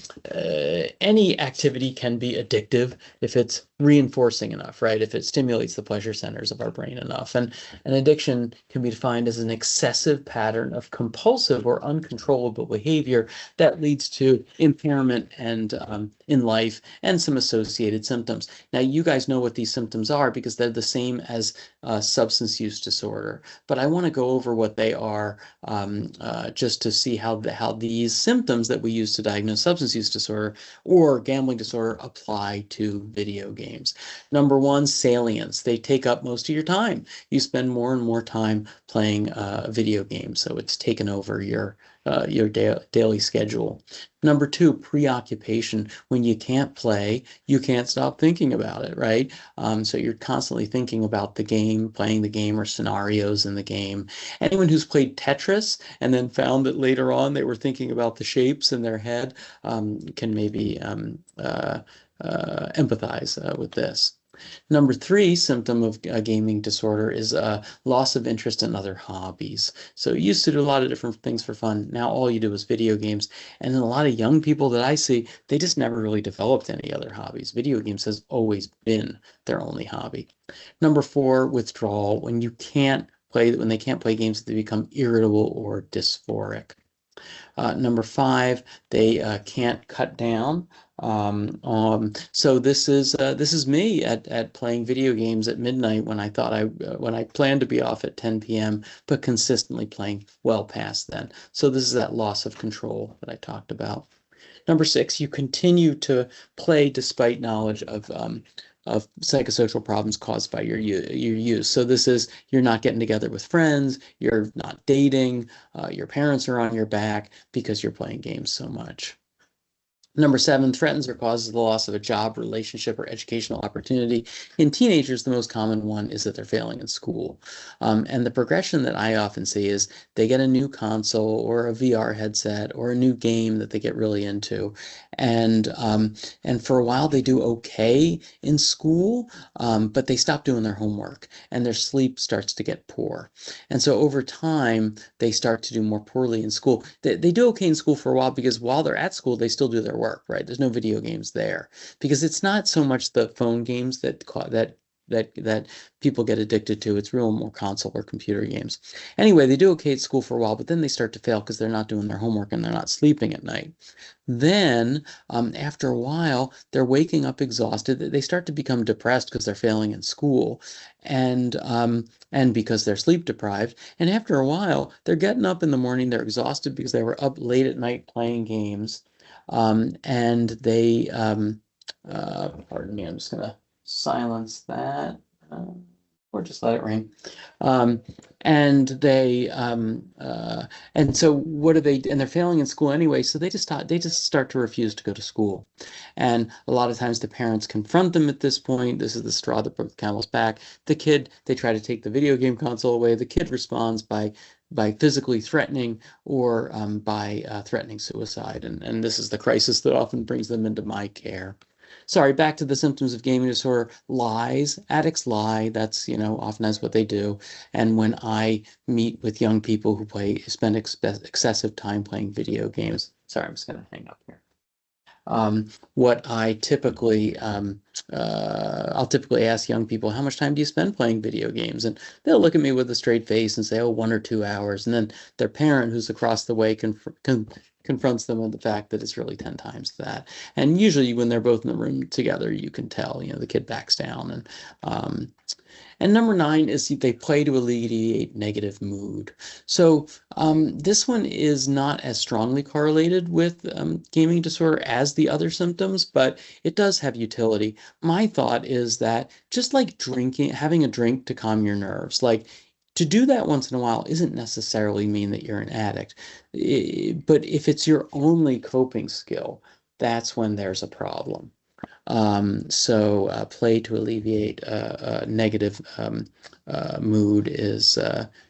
any activity can be addictive if it's reinforcing enough, right? If it stimulates the pleasure centers of our brain enough. And an addiction can be defined as an excessive pattern of compulsive or uncontrollable behavior that leads to impairment and in life and some associated symptoms. Now, you guys know what these symptoms are because they're the same as substance use disorder. But I want to go over what they are just to see how these symptoms that we use to diagnose substance use disorder or gambling disorder apply to video games. Number one, salience. They take up most of your time. You spend more and more time playing video games, so it's taken over your daily schedule. Number two, preoccupation. When you can't play, you can't stop thinking about it, right? So you're constantly thinking about the game, playing the game, or scenarios in the game. Anyone who's played Tetris and then found that later on they were thinking about the shapes in their head can maybe empathize with this. Number three symptom of gaming disorder is loss of interest in other hobbies. So you used to do a lot of different things for fun. Now all you do is video games. And then a lot of young people that I see, they just never really developed any other hobbies. Video games has always been their only hobby. Number four, withdrawal. When they can't play games, they become irritable or dysphoric. Number five, they can't cut down. So this is me at playing video games at midnight when I planned to be off at 10 p.m. but consistently playing well past then. So this is that loss of control that I talked about. Number six, you continue to play despite knowledge of psychosocial problems caused by your use. So this is, you're not getting together with friends, you're not dating, your parents are on your back because you're playing games so much. Number seven, threatens or causes the loss of a job, relationship, or educational opportunity. In teenagers, the most common one is that they're failing in school. And the progression that I often see is they get a new console or a VR headset or a new game that they get really into. And for a while, they do okay in school, but they stop doing their homework and their sleep starts to get poor. And so over time, they start to do more poorly in school. They do okay in school for a while because while they're at school, they still do their work, right? There's no video games there because it's not so much the phone games that that people get addicted to. It's real more console or computer games. Anyway, they do okay at school for a while, but then they start to fail because they're not doing their homework and they're not sleeping at night. Then, after a while, they're waking up exhausted. They start to become depressed because they're failing in school, and because they're sleep deprived. And after a while, they're getting up in the morning. They're exhausted because they were up late at night playing games, and they pardon me. I'm just gonna silence that. Uh, or just let it ring. Um, and they and so what do they, and they're failing in school anyway, so they just start to refuse to go to school. And a lot of times the parents confront them at this point. This is the straw that broke the camel's back. They try to take the video game console away. The kid responds by physically threatening or by threatening suicide. And this is the crisis that often brings them into my care. Sorry, back to the symptoms of gaming disorder. Lies. Addicts lie. That's, often that's what they do. And when I meet with young people who spend excessive time playing video games, sorry, I'm just going to hang up here. What I typically, I'll typically ask young people, how much time do you spend playing video games? And they'll look at me with a straight face and say, oh, 1 or 2 hours. And then their parent, who's across the way, confronts them with the fact that it's really 10 times that. And usually when they're both in the room together, you can tell, the kid backs down. And number 9 is they play to alleviate negative mood. So this one is not as strongly correlated with gaming disorder as the other symptoms, but it does have utility. My thought is that just like drinking, having a drink to calm your nerves, like to do that once in a while isn't necessarily mean that you're an addict. But if it's your only coping skill, that's when there's a problem. So play to alleviate negative mood is,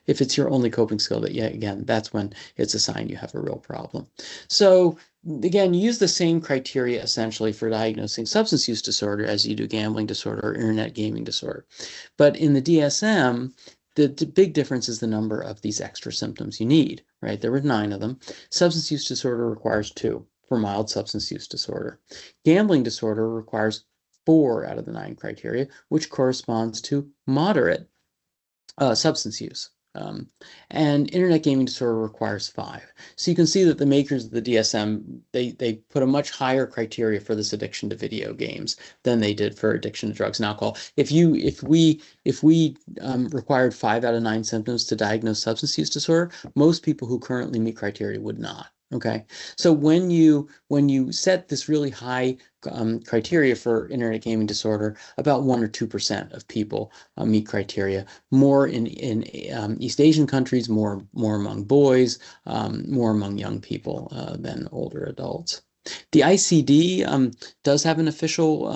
if it's your only coping skill, that, yeah, again, that's when it's a sign you have a real problem. So again, use the same criteria essentially for diagnosing substance use disorder as you do gambling disorder or internet gaming disorder. But in the DSM, the big difference is the number of these extra symptoms you need, right? There were 9 of them. Substance use disorder requires 2 for mild substance use disorder. Gambling disorder requires 4 out of the 9 criteria, which corresponds to moderate substance use. And internet gaming disorder requires 5. So you can see that the makers of the DSM, they put a much higher criteria for this addiction to video games than they did for addiction to drugs and alcohol. If we required 5 out of 9 symptoms to diagnose substance use disorder, most people who currently meet criteria would not. Okay, so when you set this really high criteria for internet gaming disorder, about 1 or 2% of people meet criteria. More in East Asian countries, more among boys, more among young people than older adults. The ICD does have an official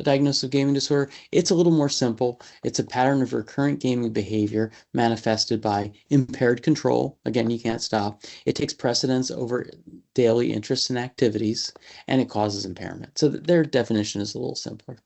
diagnosis of gaming disorder. It's a little more simple. It's a pattern of recurrent gaming behavior manifested by impaired control. Again, you can't stop. It takes precedence over daily interests and activities, and it causes impairment. So their definition is a little simpler.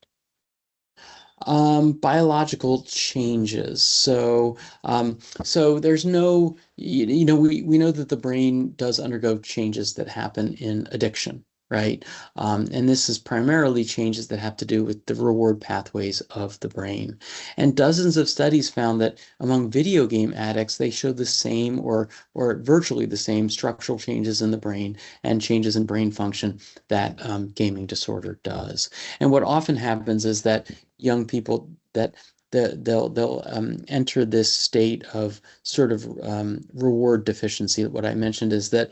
Biological changes. So there's no, we know that the brain does undergo changes that happen in addiction, right? And this is primarily changes that have to do with the reward pathways of the brain. And dozens of studies found that among video game addicts, they show the same or virtually the same structural changes in the brain and changes in brain function that gaming disorder does. And what often happens is that young people that they'll enter this state of sort of reward deficiency. What I mentioned is that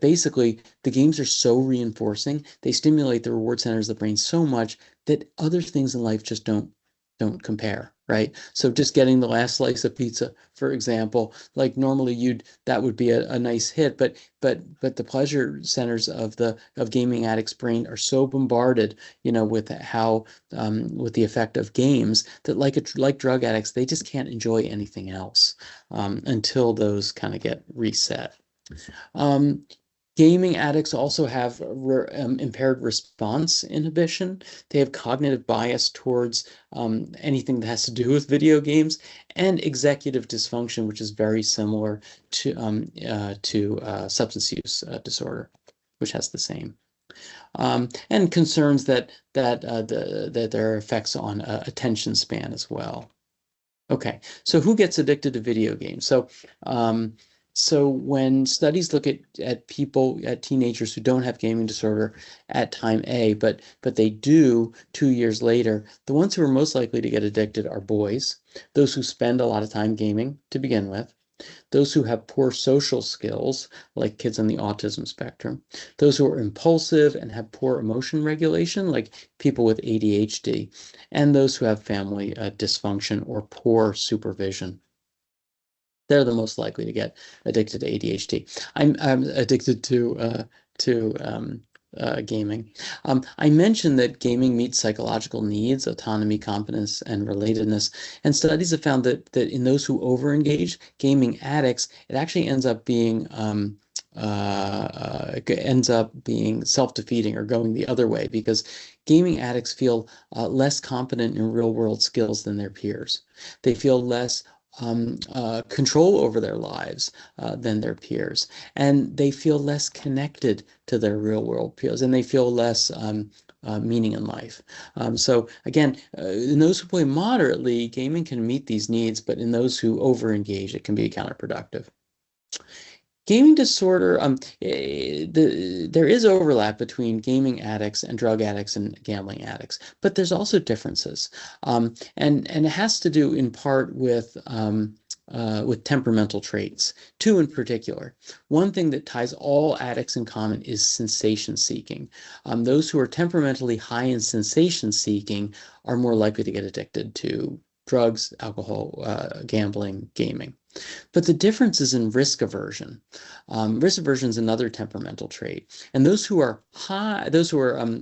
basically the games are so reinforcing, they stimulate the reward centers of the brain so much that other things in life just don't compare, right? So just getting the last slice of pizza, for example, like normally that would be a nice hit, but the pleasure centers of gaming addicts' brain are so bombarded, with with the effect of games that like drug addicts, they just can't enjoy anything else until those kind of get reset. Gaming addicts also have impaired response inhibition. They have cognitive bias towards anything that has to do with video games, and executive dysfunction, which is very similar to substance use disorder, which has the same. and concerns that there are effects on attention span as well. Okay, so who gets addicted to video games? So when studies look at people, at teenagers who don't have gaming disorder at time A, but they do 2 years later, the ones who are most likely to get addicted are boys, those who spend a lot of time gaming to begin with, those who have poor social skills, like kids on the autism spectrum, those who are impulsive and have poor emotion regulation, like people with ADHD, and those who have family dysfunction or poor supervision. They're the most likely to get addicted to ADHD. I'm addicted to gaming. I mentioned that gaming meets psychological needs, autonomy, competence, and relatedness. And studies have found that in those who overengage, gaming addicts, it actually ends up being self-defeating or going the other way because gaming addicts feel less competent in real-world skills than their peers. They feel less control over their lives than their peers. And they feel less connected to their real world peers and they feel less meaning in life. So again, in those who play moderately, gaming can meet these needs, but in those who overengage, it can be counterproductive. Gaming disorder, there is overlap between gaming addicts and drug addicts and gambling addicts, but there's also differences. And it has to do in part with temperamental traits, two in particular. One thing that ties all addicts in common is sensation seeking. Those who are temperamentally high in sensation seeking are more likely to get addicted to drugs, alcohol, gambling, gaming. But the difference is in risk aversion. Risk aversion is another temperamental trait. And those who are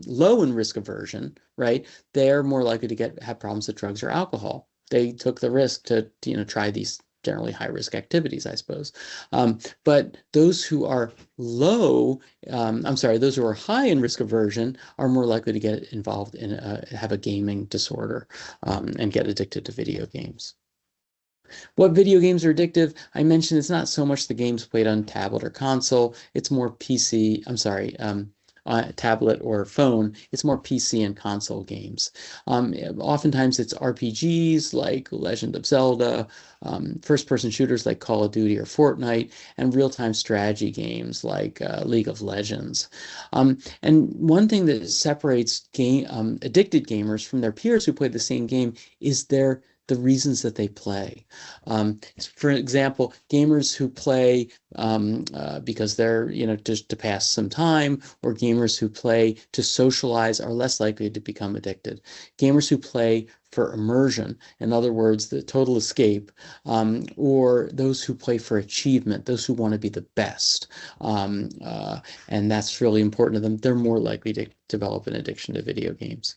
low in risk aversion, right, they're more likely to have problems with drugs or alcohol. They took the risk to try these generally high risk activities, I suppose. But those who are those who are high in risk aversion are more likely to get involved in have a gaming disorder and get addicted to video games. What video games are addictive? I mentioned it's not so much the games played on tablet or console. It's more tablet or phone. It's more PC and console games. Oftentimes it's RPGs like Legend of Zelda, first-person shooters like Call of Duty or Fortnite, and real-time strategy games like League of Legends. And one thing that separates addicted gamers from their peers who play the same game is the reasons that they play. For example, gamers who play because they're, just to pass some time, or gamers who play to socialize are less likely to become addicted. Gamers who play for immersion, in other words, the total escape, or those who play for achievement, those who want to be the best, and that's really important to them, they're more likely to develop an addiction to video games.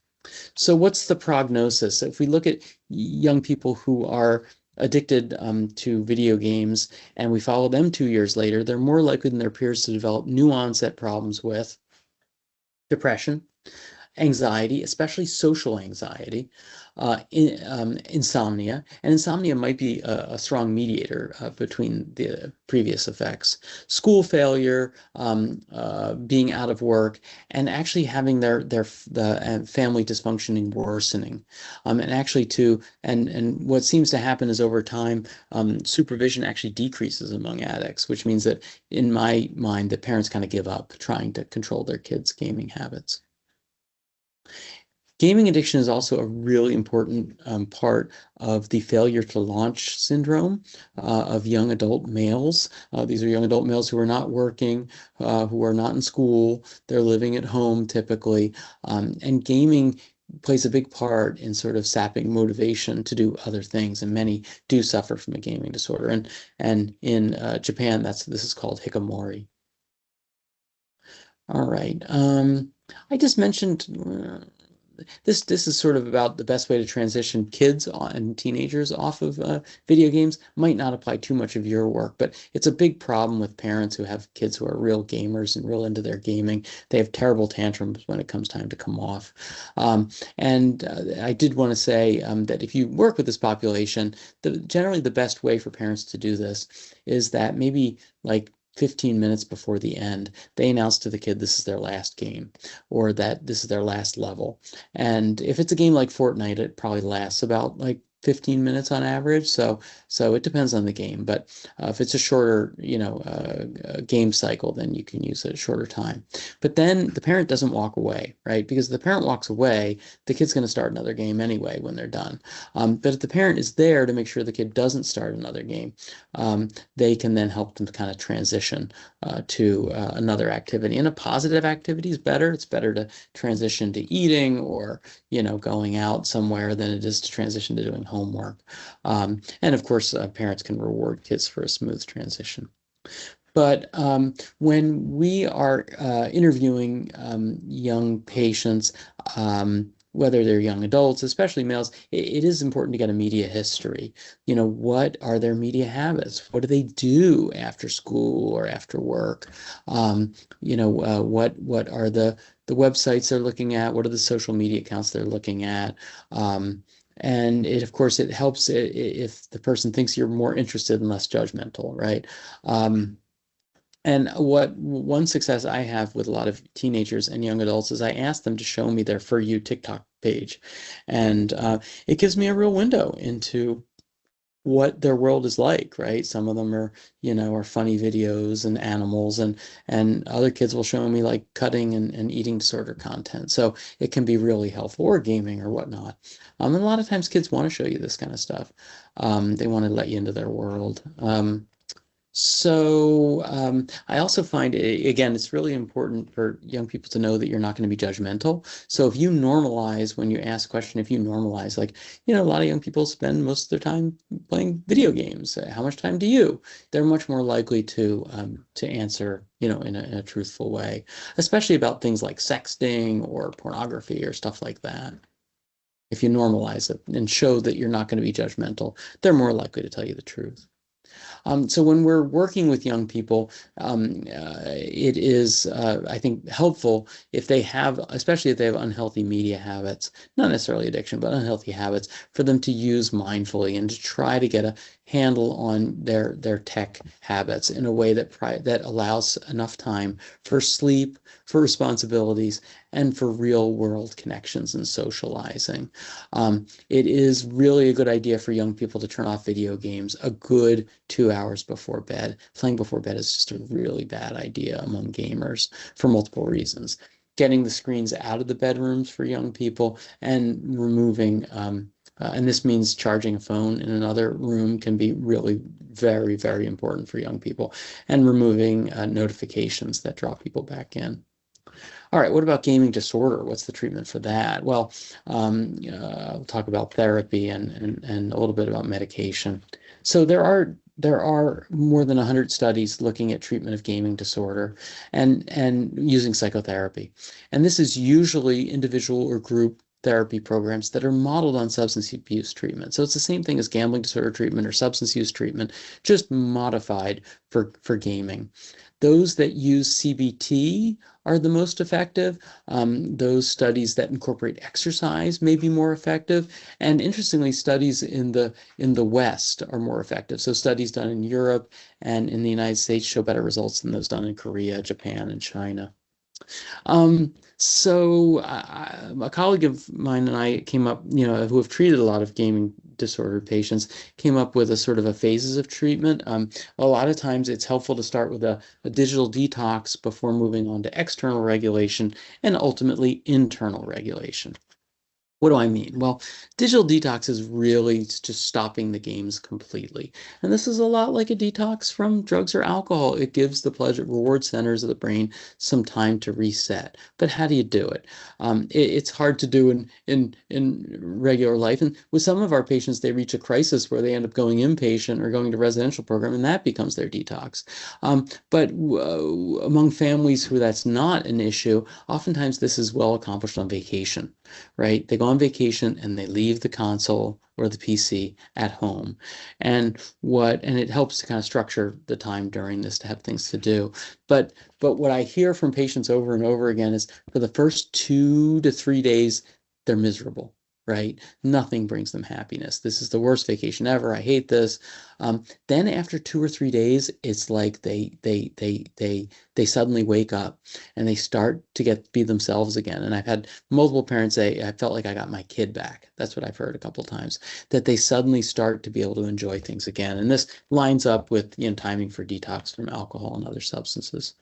So what's the prognosis? If we look at young people who are addicted to video games and we follow them 2 years later, they're more likely than their peers to develop new onset problems with depression, anxiety, especially social anxiety, insomnia, and insomnia might be a strong mediator between the previous effects. School failure, being out of work, and actually having the family dysfunctioning worsening. And what seems to happen is over time, supervision actually decreases among addicts, which means that in my mind, the parents kind of give up trying to control their kids' gaming habits. Gaming addiction is also a really important part of the failure to launch syndrome of young adult males. These are young adult males who are not working, who are not in school, they're living at home typically, and gaming plays a big part in sort of sapping motivation to do other things, and many do suffer from a gaming disorder. And in Japan, this is called hikikomori. All right. I just mentioned this is sort of about the best way to transition kids and teenagers off of video games. Might not apply too much of your work, but it's a big problem with parents who have kids who are real gamers and real into their gaming. They have terrible tantrums when it comes time to come off. And I did want to say that if you work with this population, generally the best way for parents to do this is that maybe like 15 minutes before the end, they announce to the kid this is their last game or that this is their last level. And if it's a game like Fortnite, it probably lasts about like 15 minutes on average. So it depends on the game. But if it's a shorter, game cycle, then you can use a shorter time. But then the parent doesn't walk away, right? Because if the parent walks away, the kid's going to start another game anyway when they're done. But if the parent is there to make sure the kid doesn't start another game, they can then help them kind of transition to another activity. And a positive activity is better. It's better to transition to eating or, going out somewhere than it is to transition to doing homework. And of course, parents can reward kids for a smooth transition. But when we are interviewing young patients, whether they're young adults, especially males, it is important to get a media history. What are their media habits? What do they do after school or after work? What are the websites they're looking at? What are the social media accounts they're looking at? And of course, it helps if the person thinks you're more interested and less judgmental, right? And one success I have with a lot of teenagers and young adults is I ask them to show me their For You TikTok page. And it gives me a real window into what their world is like, right? Some of them are funny videos and animals, and other kids will show me like cutting and eating disorder content. So it can be really helpful, or gaming or whatnot. And a lot of times kids want to show you this kind of stuff. They want to let you into their world. I also find, again, it's really important for young people to know that you're not going to be judgmental. So if you normalize, when you ask a question, if you normalize, like, a lot of young people spend most of their time playing video games. How much time do you? They're much more likely to answer, in a truthful way, especially about things like sexting or pornography or stuff like that. If you normalize it and show that you're not going to be judgmental, they're more likely to tell you the truth. So when we're working with young people, it is, I think, helpful if they have, especially if they have unhealthy media habits, not necessarily addiction, but unhealthy habits, for them to use mindfully and to try to get a handle on their tech habits in a way that allows enough time for sleep, for responsibilities, and for real world connections and socializing. It is really a good idea for young people to turn off video games a good 2 hours before bed. Playing before bed is just a really bad idea among gamers for multiple reasons. Getting the screens out of the bedrooms for young people and removing, and this means charging a phone in another room can be really very, very important for young people, and removing notifications that draw people back in. All right, what about gaming disorder? What's the treatment for that? Well, I'll talk about therapy and a little bit about medication. So there are more than 100 studies looking at treatment of gaming disorder and using psychotherapy. And this is usually individual or group therapy programs that are modeled on substance abuse treatment. So it's the same thing as gambling disorder treatment or substance use treatment, just modified for gaming. Those that use CBT are the most effective. Those studies that incorporate exercise may be more effective. And interestingly, studies in the West are more effective. So studies done in Europe and in the United States show better results than those done in Korea, Japan, and China. A colleague of mine and I came up, who have treated a lot of gaming disorder patients, came up with a sort of a phases of treatment. A lot of times it's helpful to start with a digital detox before moving on to external regulation and ultimately internal regulation. What do I mean? Well, digital detox is really just stopping the games completely. And this is a lot like a detox from drugs or alcohol. It gives the pleasure reward centers of the brain some time to reset. But how do you do it? It's hard to do in regular life. And with some of our patients, they reach a crisis where they end up going inpatient or going to residential program, and that becomes their detox. But among families who that's not an issue, oftentimes this is well accomplished on vacation, right? They go on vacation and they leave the console or the PC at home. And it helps to kind of structure the time during this to have things to do. But what I hear from patients over and over again is for the first 2 to 3 days, they're miserable. right? Nothing brings them happiness. This is the worst vacation ever. I hate this. Then after 2 or 3 days, it's like they suddenly wake up and they start to be themselves again. And I've had multiple parents say, I felt like I got my kid back. That's what I've heard a couple of times, that they suddenly start to be able to enjoy things again. And this lines up with, timing for detox from alcohol and other substances.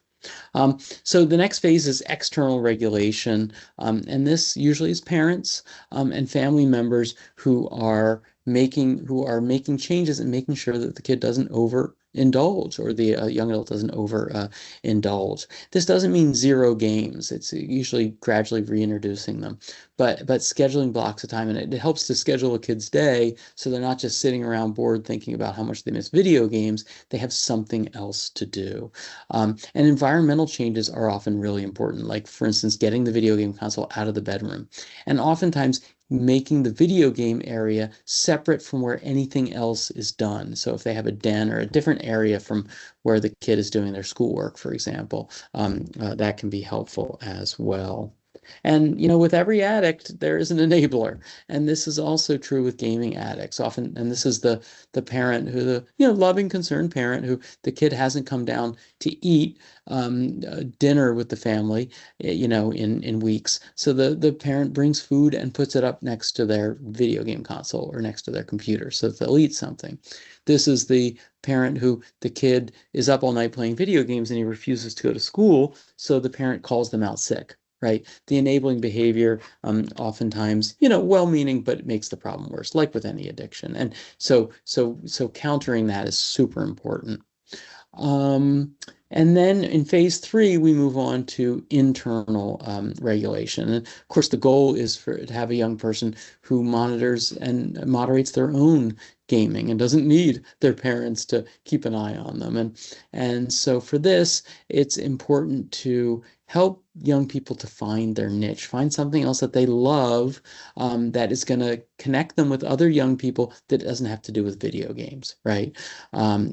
So the next phase is external regulation, and this usually is parents and family members who are making changes and making sure that the kid doesn't overindulge or the young adult doesn't overindulge. This doesn't mean zero games. It's usually gradually reintroducing them, but scheduling blocks of time, and it helps to schedule a kid's day so they're not just sitting around bored thinking about how much they miss video games. They have something else to do. And environmental changes are often really important, like, for instance, getting the video game console out of the bedroom. And oftentimes, making the video game area separate from where anything else is done. So if they have a den or a different area from where the kid is doing their schoolwork, for example, that can be helpful as well. And, with every addict, there is an enabler. And this is also true with gaming addicts often. And this is the parent who, loving, concerned parent who the kid hasn't come down to eat dinner with the family, in weeks. So the parent brings food and puts it up next to their video game console or next to their computer so that they'll eat something. This is the parent who the kid is up all night playing video games and he refuses to go to school. So the parent calls them out sick. Right. The enabling behavior, oftentimes, well-meaning, but it makes the problem worse, like with any addiction. And so countering that is super important. And then in phase 3, we move on to internal regulation. And of course, the goal is to have a young person who monitors and moderates their own gaming and doesn't need their parents to keep an eye on them. And so for this, it's important to help young people to find their niche, find something else that they love, that is going to connect them with other young people that doesn't have to do with video games, right? They're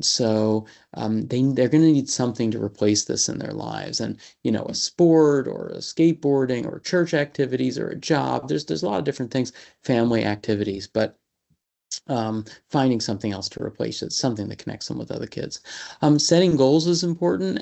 going to need something to replace this in their lives. And, a sport or a skateboarding or church activities or a job, there's a lot of different things, family activities, but finding something else to replace it, something that connects them with other kids. Setting goals is important,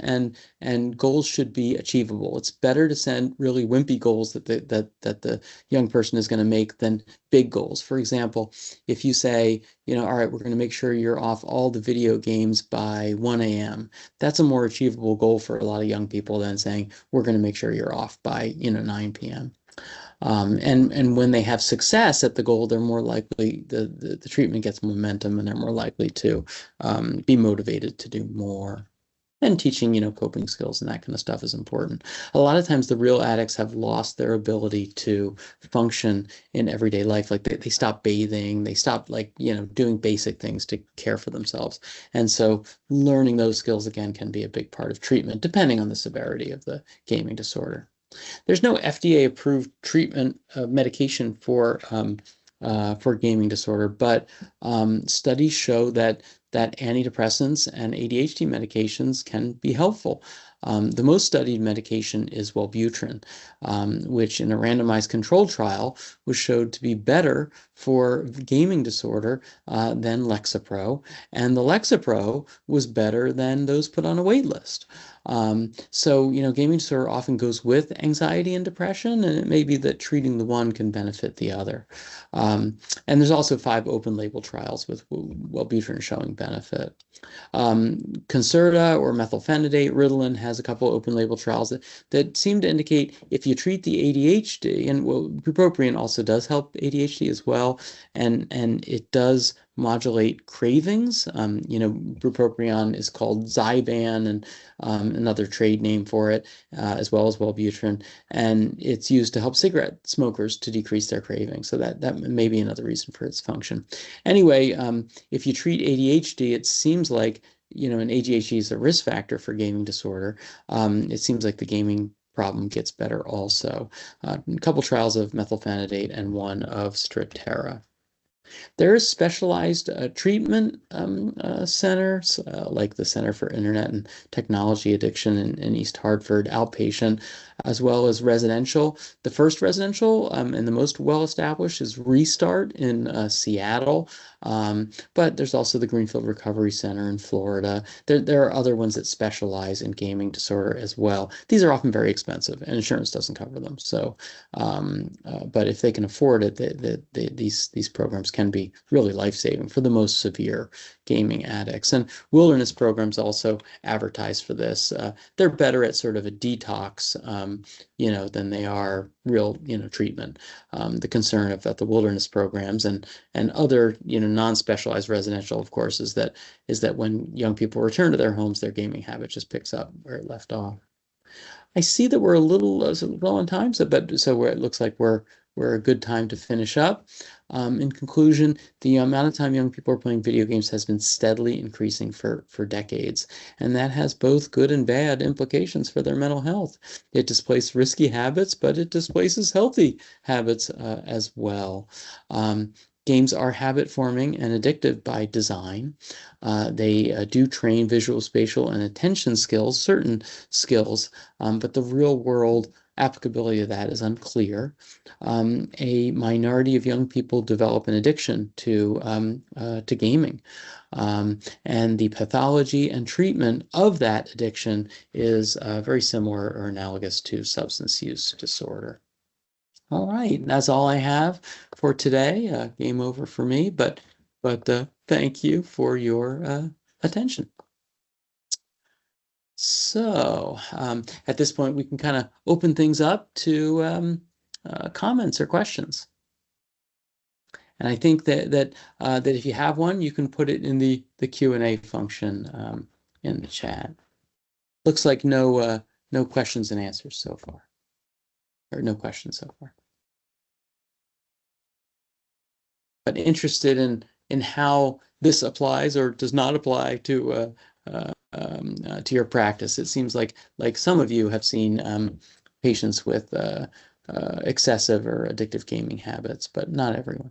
and goals should be achievable. It's better to set really wimpy goals that the young person is going to make than big goals. For example, if you say, all right, we're going to make sure you're off all the video games by 1 a.m. That's a more achievable goal for a lot of young people than saying, we're going to make sure you're off by, 9 p.m. And when they have success at the goal, they're more likely, the treatment gets momentum, and they're more likely to be motivated to do more. And teaching, coping skills and that kind of stuff is important. A lot of times the real addicts have lost their ability to function in everyday life. Like they stop bathing, they stop doing basic things to care for themselves. And so learning those skills again can be a big part of treatment, depending on the severity of the gaming disorder. There's no FDA-approved treatment medication for gaming disorder, but studies show that antidepressants and ADHD medications can be helpful. The most studied medication is Wellbutrin, which in a randomized controlled trial was showed to be better for gaming disorder than Lexapro, and the Lexapro was better than those put on a wait list. So, gaming disorder often goes with anxiety and depression, and it may be that treating the one can benefit the other. And there's also 5 open label trials with Wellbutrin showing benefit. Concerta or methylphenidate, Ritalin has a couple open label trials that seem to indicate if you treat the ADHD, and bupropion also does help ADHD as well, and it does modulate cravings. Bupropion is called Zyban, and another trade name for it, as well as Wellbutrin, and it's used to help cigarette smokers to decrease their cravings. So that may be another reason for its function. Anyway, if you treat ADHD, it seems like, and ADHD is a risk factor for gaming disorder, it seems like the gaming problem gets better also. A couple trials of methylphenidate and one of Strattera. There is specialized treatment centers, like the Center for Internet and Technology Addiction in East Hartford, outpatient, as well as residential. The first residential and the most well-established is Restart in Seattle, but there's also the Greenfield Recovery Center in Florida. There are other ones that specialize in gaming disorder as well. These are often very expensive, and insurance doesn't cover them. So, but if they can afford it, these programs can be really life-saving for the most severe gaming addicts. And wilderness programs also advertise for this. They're better at sort of a detox, than they are real, treatment. The concern about the wilderness programs and other, non-specialized residential, of course, is that when young people return to their homes, their gaming habit just picks up where it left off. I see that we're a little low on time, it looks like we're a good time to finish up. In conclusion, the amount of time young people are playing video games has been steadily increasing for decades, and that has both good and bad implications for their mental health. It displaces risky habits, but it displaces healthy habits as well. Games are habit forming and addictive by design. They do train visual, spatial, and attention skills, certain skills, but the real world applicability of that is unclear. A minority of young people develop an addiction to gaming. And the pathology and treatment of that addiction is very similar or analogous to substance use disorder. All right, that's all I have for today. Game over for me, but thank you for your attention. So at this point, we can kind of open things up to comments or questions. And I think that if you have one, you can put it in the Q&A function in the chat. Looks like no questions and answers so far. Or no questions so far. But interested in how this applies or does not apply to your practice. It seems like some of you have seen patients with excessive or addictive gaming habits, but not everyone.